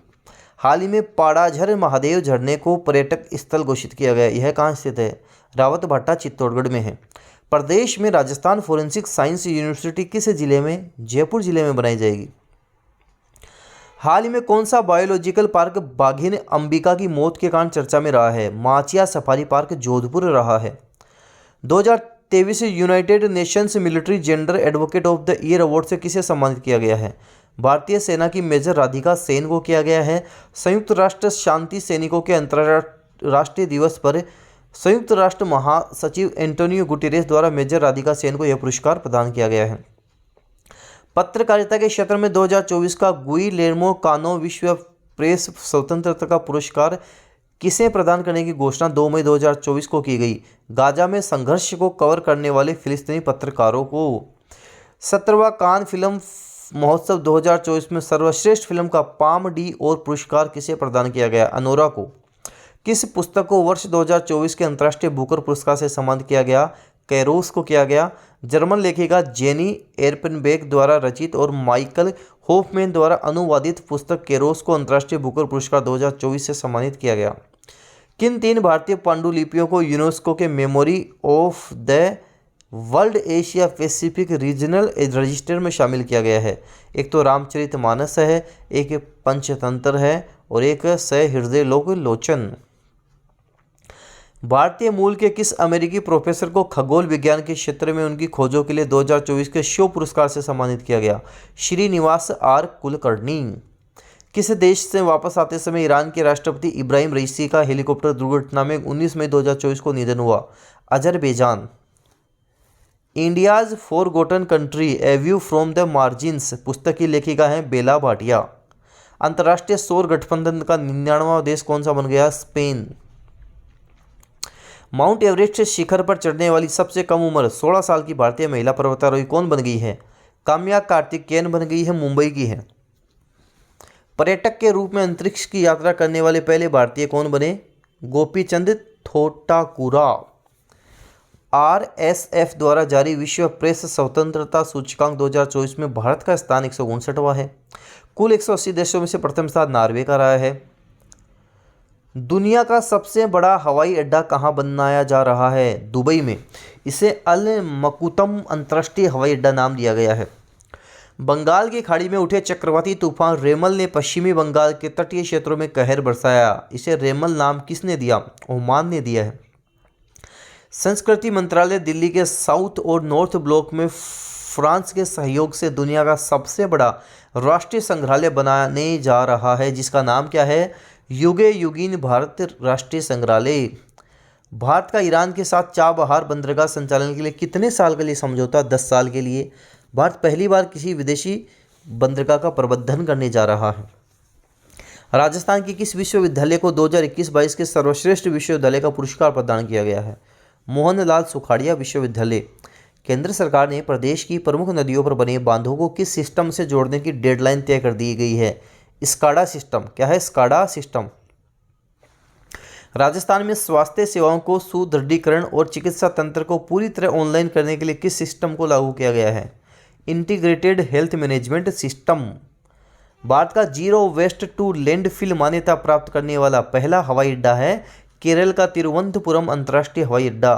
हाल ही में पाड़ाझर महादेव झरने को पर्यटक स्थल घोषित किया गया। यह कहाँ स्थित है? रावतभाटा चित्तौड़गढ़ में है। प्रदेश में राजस्थान फोरेंसिक साइंस यूनिवर्सिटी किस जिले में? जयपुर जिले में बनाई जाएगी। हाल ही में कौन सा बायोलॉजिकल पार्क बाघिन अंबिका की मौत के कारण चर्चा में रहा है? माचिया सफारी पार्क जोधपुर रहा है। 2023 United Nations military gender advocate of the year award से किसे सम्मानित किया गया है? भारतीय सेना की मेजर राधिका सेन को किया गया है। संयुक्त राष्ट्र शांति सैनिकों के अंतर्राष्ट्रीय दिवस पर संयुक्त राष्ट्र महासचिव एंटोनियो गुटेरेस द्वारा मेजर राधिका सेन को यह पुरस्कार प्रदान किया गया है। पत्रकारिता के क्षेत्र में 2024 का गुइलेर्मो कानो विश्व प्रेस स्वतंत्रता का पुरस्कार किसे प्रदान करने की घोषणा 2 मई 2024 को की गई? गाजा में संघर्ष को कवर करने वाले फिलिस्तीनी पत्रकारों को। 17वां कान फिल्म महोत्सव 2024 में सर्वश्रेष्ठ फिल्म का पाम डी और पुरस्कार किसे प्रदान किया गया? अनोरा को। किस पुस्तक को वर्ष 2024 के अंतर्राष्ट्रीय बुकर पुरस्कार से सम्मानित किया गया? कैरोस को किया गया। जर्मन लेखिका जेनी एर्पेनबेक द्वारा रचित और माइकल होफमैन द्वारा अनुवादित पुस्तक कैरोस को अंतर्राष्ट्रीय बुकर पुरस्कार 2024 से सम्मानित किया गया। किन 3 भारतीय पांडुलिपियों को यूनेस्को के memory of the world Asia Pacific regional register में शामिल किया गया है? एक तो रामचरितमानस है, एक पंचतंत्र है और एक सहृदय लोचन। भारतीय मूल के किस अमेरिकी प्रोफेसर को खगोल विज्ञान के क्षेत्र में उनकी खोजों के लिए 2024 के शो पुरस्कार से सम्मानित किया गया? श्रीनिवास आर कुलकर्णी। किस देश से वापस आते समय ईरान के राष्ट्रपति इब्राहिम रईसी का हेलीकॉप्टर दुर्घटना में 19 मई 2024 को निधन हुआ? Azerbaijan. India's forgotten country A view from the margins पुस्तक की लेखिका हैं बेला भाटिया। अंतर्राष्ट्रीय सौर गठबंधन का 99वां देश कौन सा बन गया? स्पेन। माउंट एवरेस्ट शिखर पर चढ़ने वाली सबसे कम उम्र 16 साल की भारतीय महिला पर्वतारोही कौन बन गई है? काम्या कार्तिकेयन बन गई है, मुंबई की है। पर्यटक के रूप में अंतरिक्ष की यात्रा करने वाले पहले भारतीय कौन बने? गोपीचंद थोटाकुरा। RSF द्वारा जारी विश्व प्रेस स्वतंत्रता सूचकांक 2024 में भारत का स्थान 159वां है। कुल 180 देशों में से प्रथम स्थान नॉर्वे का रहा है। दुनिया का सबसे बड़ा हवाई अड्डा कहाँ बनाया जा रहा है? दुबई में। इसे अल मकुतम अंतर्राष्ट्रीय हवाई अड्डा नाम दिया गया है। बंगाल की खाड़ी में उठे चक्रवाती तूफान रेमल ने पश्चिमी बंगाल के तटीय क्षेत्रों में कहर बरसाया। इसे रेमल नाम किसने दिया? ओमान ने दिया है। संस्कृति मंत्रालय दिल्ली के साउथ और नॉर्थ ब्लॉक में फ्रांस के सहयोग से दुनिया का सबसे बड़ा राष्ट्रीय संग्रहालय बनाने जा रहा है, जिसका नाम क्या है? युगे युगीन भारत राष्ट्रीय संग्रहालय। भारत का ईरान के साथ चाबहार बंदरगाह संचालन के लिए कितने साल के लिए समझौता? 10 साल के लिए। भारत पहली बार किसी विदेशी बंदरगाह का प्रबंधन करने जा रहा है। राजस्थान के किस विश्वविद्यालय को 2021-22 के सर्वश्रेष्ठ विश्वविद्यालय का पुरस्कार प्रदान किया गया है? मोहनलाल सुखाड़िया विश्वविद्यालय। केंद्र सरकार ने प्रदेश की प्रमुख नदियों पर बने बांधों को किस सिस्टम से जोड़ने की डेडलाइन तय कर दी गई है? SCADA system. क्या है? SCADA system. राजस्थान में स्वास्थ्य सेवाओं को सुदृढ़ीकरण और चिकित्सा तंत्र को पूरी तरह ऑनलाइन करने के लिए किस सिस्टम को लागू किया गया है? Integrated health management system. Bharat का जीरो वेस्ट टू लैंडफिल मान्यता प्राप्त करने वाला पहला हवाई अड्डा है केरल का तिरुवनंतपुरम अंतर्राष्ट्रीय हवाई अड्डा।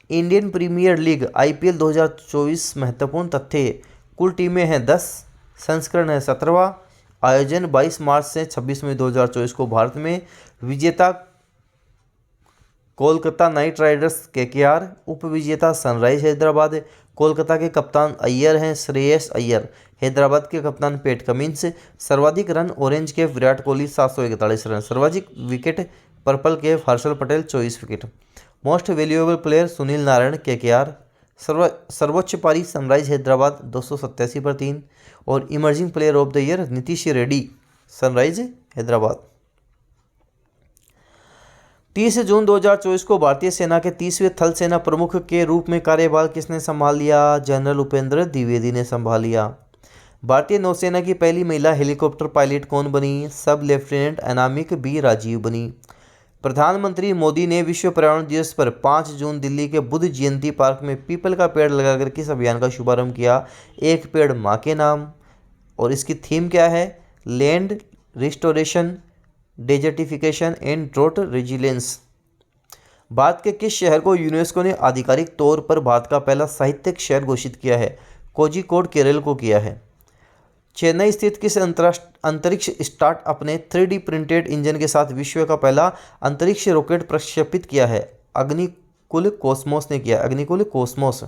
इंडियन प्रीमियर लीग IPL 2024 महत्वपूर्ण तथ्य। कुल टीमें हैं 10, संस्करण है 17वां, आयोजन 22 मार्च से 26 मई 2024 को भारत में। विजेता कोलकाता नाइट राइडर्स केकेआर, उपविजेता सनराइज हैदराबाद। कोलकाता के कप्तान अय्यर हैं श्रेयस अय्यर, हैदराबाद के कप्तान पैट कमिंस। सर्वाधिक रन ऑरेंज के विराट कोहली 741 रन, सर्वाधिक विकेट पर्पल के Harshal Patel 24 wicket. Most valuable player Sunil Narayan KKR. सर्वोच्च पारी सनराइज हैदराबाद 287 पर 3 और emerging player of the year Nitish Reddy sunrise Hyderabad. 30 जून 2024 को भारतीय सेना के 30वें थल सेना प्रमुख के रूप में कार्यभार किसने संभाल लिया? जनरल उपेंद्र द्विवेदी ने संभाल लिया। भारतीय नौसेना की पहली महिला हेलीकॉप्टर पायलट कौन बनी? सब लेफ्टिनेंट अनामिक बी राजीव बनी। प्रधानमंत्री मोदी ने विश्व पर्यावरण दिवस पर 5 जून दिल्ली के बुद्ध जयंती पार्क में पीपल का पेड़ लगाकर किस अभियान का शुभारंभ किया? एक पेड़ माँ के नाम। और इसकी थीम क्या है? Land restoration, desertification and drought resilience. Bharat के किस शहर को यूनेस्को ने आधिकारिक तौर पर भारत का पहला साहित्यिक शहर घोषित किया है? कोझिकोड केरल को किया है। चेन्नई स्थित किस अंतरिक्ष स्टार्टअप ने 3D प्रिंटेड इंजन के साथ विश्व का पहला अंतरिक्ष रॉकेट प्रक्षेपित किया है? अग्निकुल कॉस्मोस ने किया, अग्निकुल कॉस्मोस।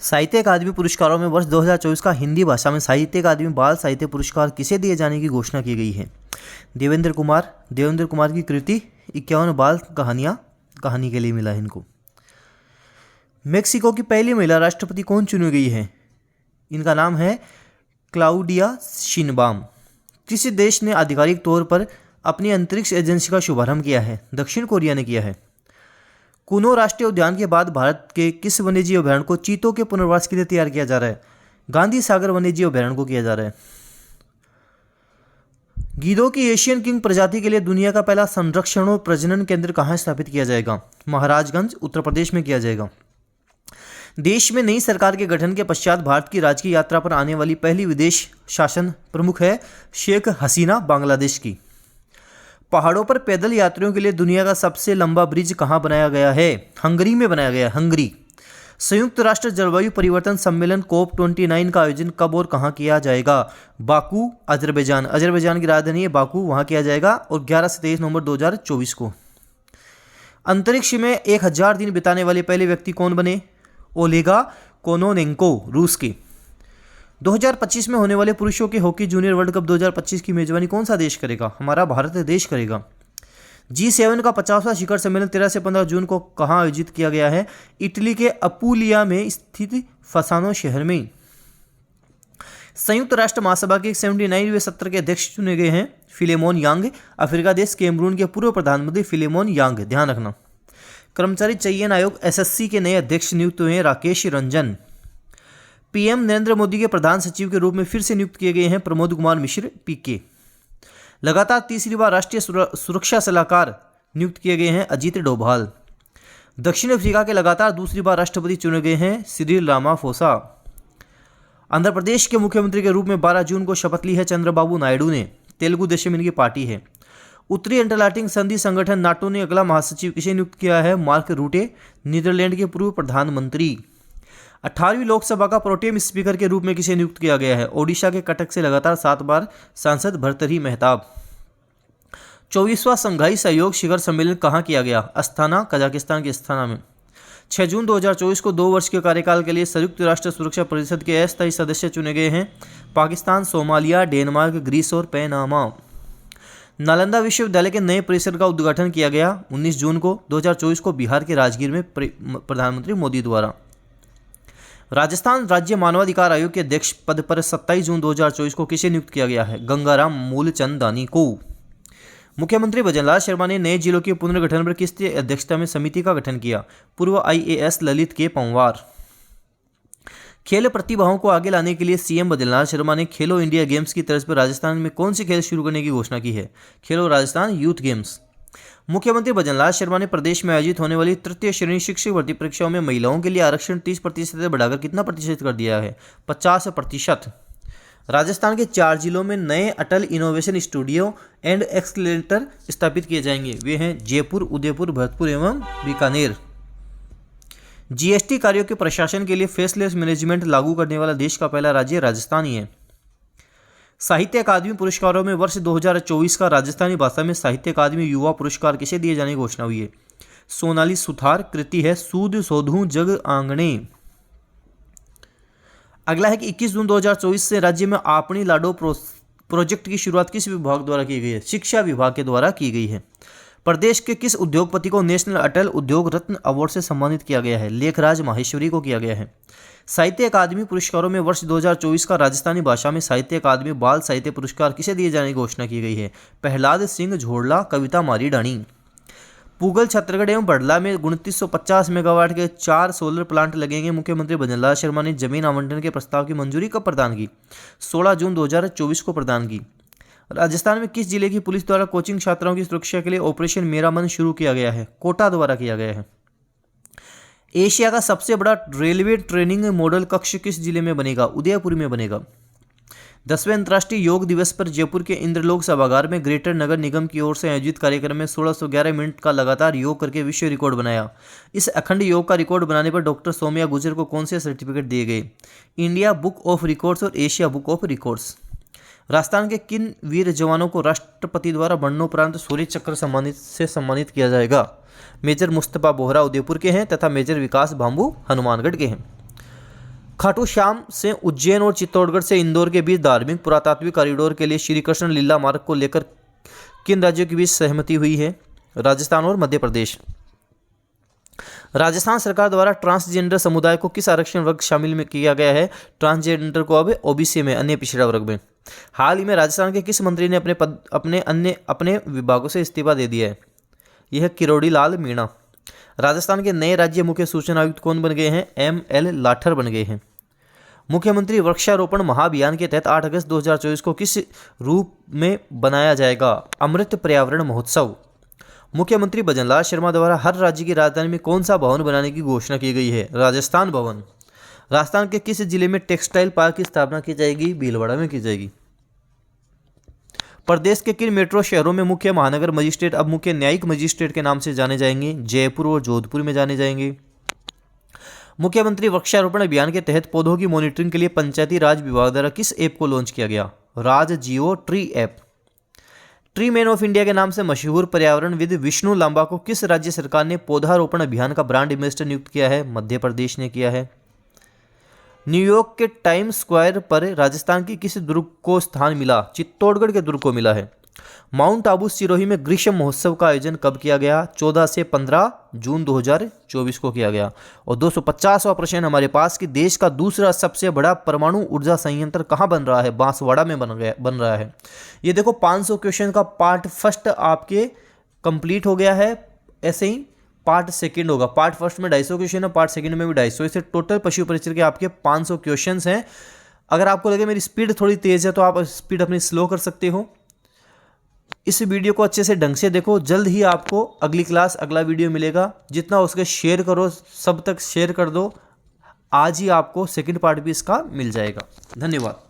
साहित्य अकादमी पुरस्कारों में वर्ष 2024 का हिंदी भाषा में साहित्य अकादमी बाल साहित्य पुरस्कार किसे दिए जाने की घोषणा की गई है? देवेंद्र कुमार की कृति 51 बाल कहानी के लिए मिला है इनको। मेक्सिको की पहली महिला राष्ट्रपति कौन चुनी गई है? इनका नाम है क्लाउडिया शिनबाम। किस देश ने आधिकारिक तौर पर अपनी अंतरिक्ष एजेंसी का शुभारंभ किया है? दक्षिण कोरिया ने किया है। कुनो राष्ट्रीय उद्यान के बाद भारत के किस वन्यजीव अभयारण्य को चीतों के पुनर्वास के लिए तैयार किया जा रहा है? गांधी सागर वन्यजीव अभयारण्य को किया जा रहा है। गीदों की एशियन किंग प्रजाति के लिए दुनिया का पहला संरक्षण और प्रजनन केंद्र कहाँ स्थापित किया जाएगा? महाराजगंज उत्तर प्रदेश में किया जाएगा। देश में नई सरकार के गठन के पश्चात भारत की राजकीय यात्रा पर आने वाली पहली विदेश शासन प्रमुख है शेख हसीना बांग्लादेश की। पहाड़ों पर पैदल यात्रियों के लिए दुनिया का सबसे लंबा ब्रिज कहाँ बनाया गया है? हंगरी में बनाया गया है, हंगरी। संयुक्त राष्ट्र जलवायु परिवर्तन सम्मेलन COP29 का आयोजन कब और कहाँ किया जाएगा? बाकू, अजरबैजान की राजधानी है बाकू, वहाँ किया जाएगा और 11 से 23 नवंबर 2024 को। अंतरिक्ष में 1000 दिन बिताने वाले पहले व्यक्ति कौन बने? ओलेगा कोनोनेंको, रूस के। 2025 में होने वाले पुरुषों के हॉकी जूनियर वर्ल्ड कप 2025 की मेजबानी कौन सा देश करेगा? हमारा भारत देश करेगा। G7 का 50वां शिखर सम्मेलन 13 से 15 जून को कहाँ आयोजित किया गया है? इटली के अपुलिया में स्थित फसानो शहर में। संयुक्त राष्ट्र महासभा के 79वें सत्र के अध्यक्ष चुने गए हैं फिलेमोन यांग। अफ्रीका देश कैमरून के पूर्व प्रधानमंत्री फिलेमोन यांग, ध्यान रखना। कर्मचारी चयन आयोग SSC के नए अध्यक्ष नियुक्त हुए हैं राकेश रंजन। पीएम नरेंद्र मोदी के प्रधान सचिव के रूप में फिर से नियुक्त किए गए हैं प्रमोद कुमार मिश्र, PK। लगातार तीसरी बार राष्ट्रीय सुरक्षा सलाहकार नियुक्त किए गए हैं अजीत डोभाल। दक्षिण अफ्रीका के लगातार दूसरी बार राष्ट्रपति चुने गए हैं सिरिल रामाफोसा। आंध्र प्रदेश के मुख्यमंत्री के रूप में 12 जून को शपथ ली है चंद्रबाबू नायडू ने। तेलुगु देशम इनकी पार्टी है। उत्तरी अंटार्कटिक संधि संगठन नाटो ने अगला महासचिव किसे नियुक्त किया है? मार्क रूटे, नीदरलैंड के पूर्व प्रधानमंत्री। 18वीं लोकसभा का प्रोटेम स्पीकर के रूप में किसे नियुक्त किया गया है? ओडिशा के कटक से लगातार 7 बार सांसद भर्तृहरि मेहताब। 24वां संघाई सहयोग शिखर सम्मेलन कहाँ किया गया? अस्थाना, कजाकिस्तान के अस्थाना में। 6 जून 2024 को 2 वर्ष के कार्यकाल के लिए संयुक्त राष्ट्र सुरक्षा परिषद के अस्थायी सदस्य चुने गए हैं पाकिस्तान, सोमालिया, डेनमार्क, ग्रीस और पैनामा। नालंदा विश्वविद्यालय के नए परिसर का उद्घाटन किया गया 19 जून को 2024 को बिहार के राजगीर में प्रधानमंत्री मोदी द्वारा। राजस्थान राज्य मानवाधिकार आयोग के अध्यक्ष पद पर 27 जून 2024 को किसे नियुक्त किया गया है? गंगाराम मूलचंदानी को। मुख्यमंत्री भजनलाल शर्मा ने नए जिलों के पुनर्गठन पर किसकी अध्यक्षता में समिति का गठन किया? पूर्व IAS ललित के पंवार। खेल प्रतिभाओं को आगे लाने के लिए CM भजनलाल शर्मा ने खेलो इंडिया गेम्स की तर्ज पर राजस्थान में कौन से खेल शुरू करने की घोषणा की है? खेलो राजस्थान यूथ गेम्स। मुख्यमंत्री भजनलाल शर्मा ने प्रदेश में आयोजित होने वाली तृतीय श्रेणी शिक्षक भर्ती परीक्षाओं में महिलाओं के लिए आरक्षण 30% से बढ़ाकर कितना प्रतिशत कर दिया है? 50%। राजस्थान के 4 जिलों में नए अटल इनोवेशन स्टूडियो एंड एक्सलेटर स्थापित किए जाएंगे। वे हैं जयपुर, उदयपुर, भरतपुर एवं बीकानेर। GST कार्यों के प्रशासन के लिए फेसलेस मैनेजमेंट लागू करने वाला देश का पहला राज्य राजस्थान ही है। साहित्य अकादमी पुरस्कारों में वर्ष 2024 का राजस्थानी भाषा में साहित्य अकादमी युवा पुरस्कार किसे दिए जाने की घोषणा हुई है? सोनाली सुथार। कृति है सूद सोधू जग आंगणे। अगला है कि 21 जून 2024 से राज्य में आपनी लाडो प्रोजेक्ट की शुरुआत किस विभाग द्वारा की गई है? शिक्षा विभाग के द्वारा की गई है। प्रदेश के किस उद्योगपति को नेशनल अटल उद्योग रत्न अवार्ड से सम्मानित किया गया है? लेखराज माहेश्वरी को किया गया है। साहित्य अकादमी पुरस्कारों में वर्ष 2024 का राजस्थानी भाषा में साहित्य अकादमी बाल साहित्य पुरस्कार किसे दिए जाने की घोषणा की गई है? प्रहलाद सिंह झोड़ला, कविता मारी डाणी। पूगल, छत्तीसगढ़ एवं बड़ला में 2950 मेगावाट के 4 सोलर प्लांट लगेंगे। मुख्यमंत्री भजनलाल शर्मा ने जमीन आवंटन के प्रस्ताव की मंजूरी कब प्रदान की? 16 जून 2024 को प्रदान की। राजस्थान में किस जिले की पुलिस द्वारा कोचिंग छात्राओं की सुरक्षा के लिए ऑपरेशन मेरा मन शुरू किया गया है? कोटा द्वारा किया गया है। एशिया का सबसे बड़ा रेलवे ट्रेनिंग मॉडल कक्ष किस जिले में बनेगा? उदयपुर में बनेगा। 10वें अंतर्राष्ट्रीय योग दिवस पर जयपुर के इंद्रलोक सभागार में ग्रेटर नगर निगम की ओर से आयोजित कार्यक्रम में 1611 मिनट का लगातार योग करके विश्व रिकॉर्ड बनाया। इस अखंड योग का रिकॉर्ड बनाने पर डॉक्टर सौम्या गुर्जर को कौन से सर्टिफिकेट दिए गए? इंडिया बुक ऑफ रिकॉर्ड्स और Asia book of records. Rajasthan के किन वीर जवानों को राष्ट्रपति द्वारा मरणोपरांत शौर्य चक्र से सम्मानित किया जाएगा? मेजर मुस्तफा बोहरा उदयपुर के हैं तथा मेजर विकास भांबू हनुमानगढ़ के हैं। खाटू श्याम से उज्जैन और चित्तौड़गढ़ से इंदौर के बीच धार्मिक पुरातात्विक कॉरिडोर के लिए श्री कृष्ण लीला मार्ग को लेकर किन राज्यों के बीच सहमति हुई है? राजस्थान और मध्य प्रदेश। राजस्थान सरकार द्वारा ट्रांसजेंडर समुदाय को किस आरक्षण वर्ग शामिल में किया गया है? ट्रांसजेंडर को अब ओबीसी में, अन्य पिछड़ा वर्ग में। हाल ही में राजस्थान के किस मंत्री ने अपने विभागों से इस्तीफा दे दिया है? यह किरोड़ी लाल मीणा। राजस्थान के नए राज्य मुख्य सूचना आयुक्त कौन बन गए हैं? ML लाठर बन गए हैं। मुख्यमंत्री वृक्षारोपण महाअभियान के तहत 8 अगस्त 2024 को किस रूप में बनाया जाएगा? अमृत पर्यावरण महोत्सव। मुख्यमंत्री भजनलाल शर्मा द्वारा हर राज्य की राजधानी में कौन सा भवन बनाने की घोषणा की गई है? राजस्थान भवन। राजस्थान के किस जिले में टेक्सटाइल पार्क की स्थापना की जाएगी? भीलवाड़ा में की जाएगी। प्रदेश के किन मेट्रो शहरों में मुख्य महानगर मजिस्ट्रेट अब मुख्य न्यायिक मजिस्ट्रेट के नाम से जाने जाएंगे? जयपुर और जोधपुर में जाने जाएंगे। मुख्यमंत्री वृक्षारोपण अभियान के तहत पौधों की मॉनिटरिंग के लिए पंचायती राज विभाग द्वारा किस ऐप को लॉन्च किया गया? Raj geo tree app. Tree man of India के नाम से मशहूर पर्यावरणविद विष्णु लांबा को किस राज्य सरकार ने पौधारोपण अभियान का ब्रांड एम्बेसडर नियुक्त किया है? मध्य प्रदेश ने किया है। न्यूयॉर्क के टाइम स्क्वायर पर राजस्थान की किस दुर्ग को स्थान मिला? चित्तौड़गढ़ के दुर्ग को मिला है। माउंट आबू सिरोही में ग्रीष्म महोत्सव का आयोजन कब किया गया? 14 से 15 जून 2024 को किया गया। और 250वां प्रश्न हमारे पास कि देश का दूसरा सबसे बड़ा परमाणु ऊर्जा संयंत्र कहाँ बन रहा है? बांसवाड़ा में बन रहा है। ये देखो 500 क्वेश्चन का पार्ट फर्स्ट आपके कंप्लीट हो गया है। ऐसे ही पार्ट सेकंड होगा। पार्ट फर्स्ट में 250 क्वेश्चन है, पार्ट सेकंड में भी 250। इसे टोटल पशु परिचय के आपके 500 क्वेश्चंस हैं। अगर आपको लगे मेरी स्पीड थोड़ी तेज है तो आप स्पीड अपनी स्लो कर सकते हो। इस वीडियो को अच्छे से ढंग से देखो। जल्द ही आपको अगली क्लास अगला वीडियो मिलेगा। जितना उसके शेयर करो, सब तक शेयर कर दो। आज ही आपको सेकंड पार्ट भी इसका मिल जाएगा। धन्यवाद।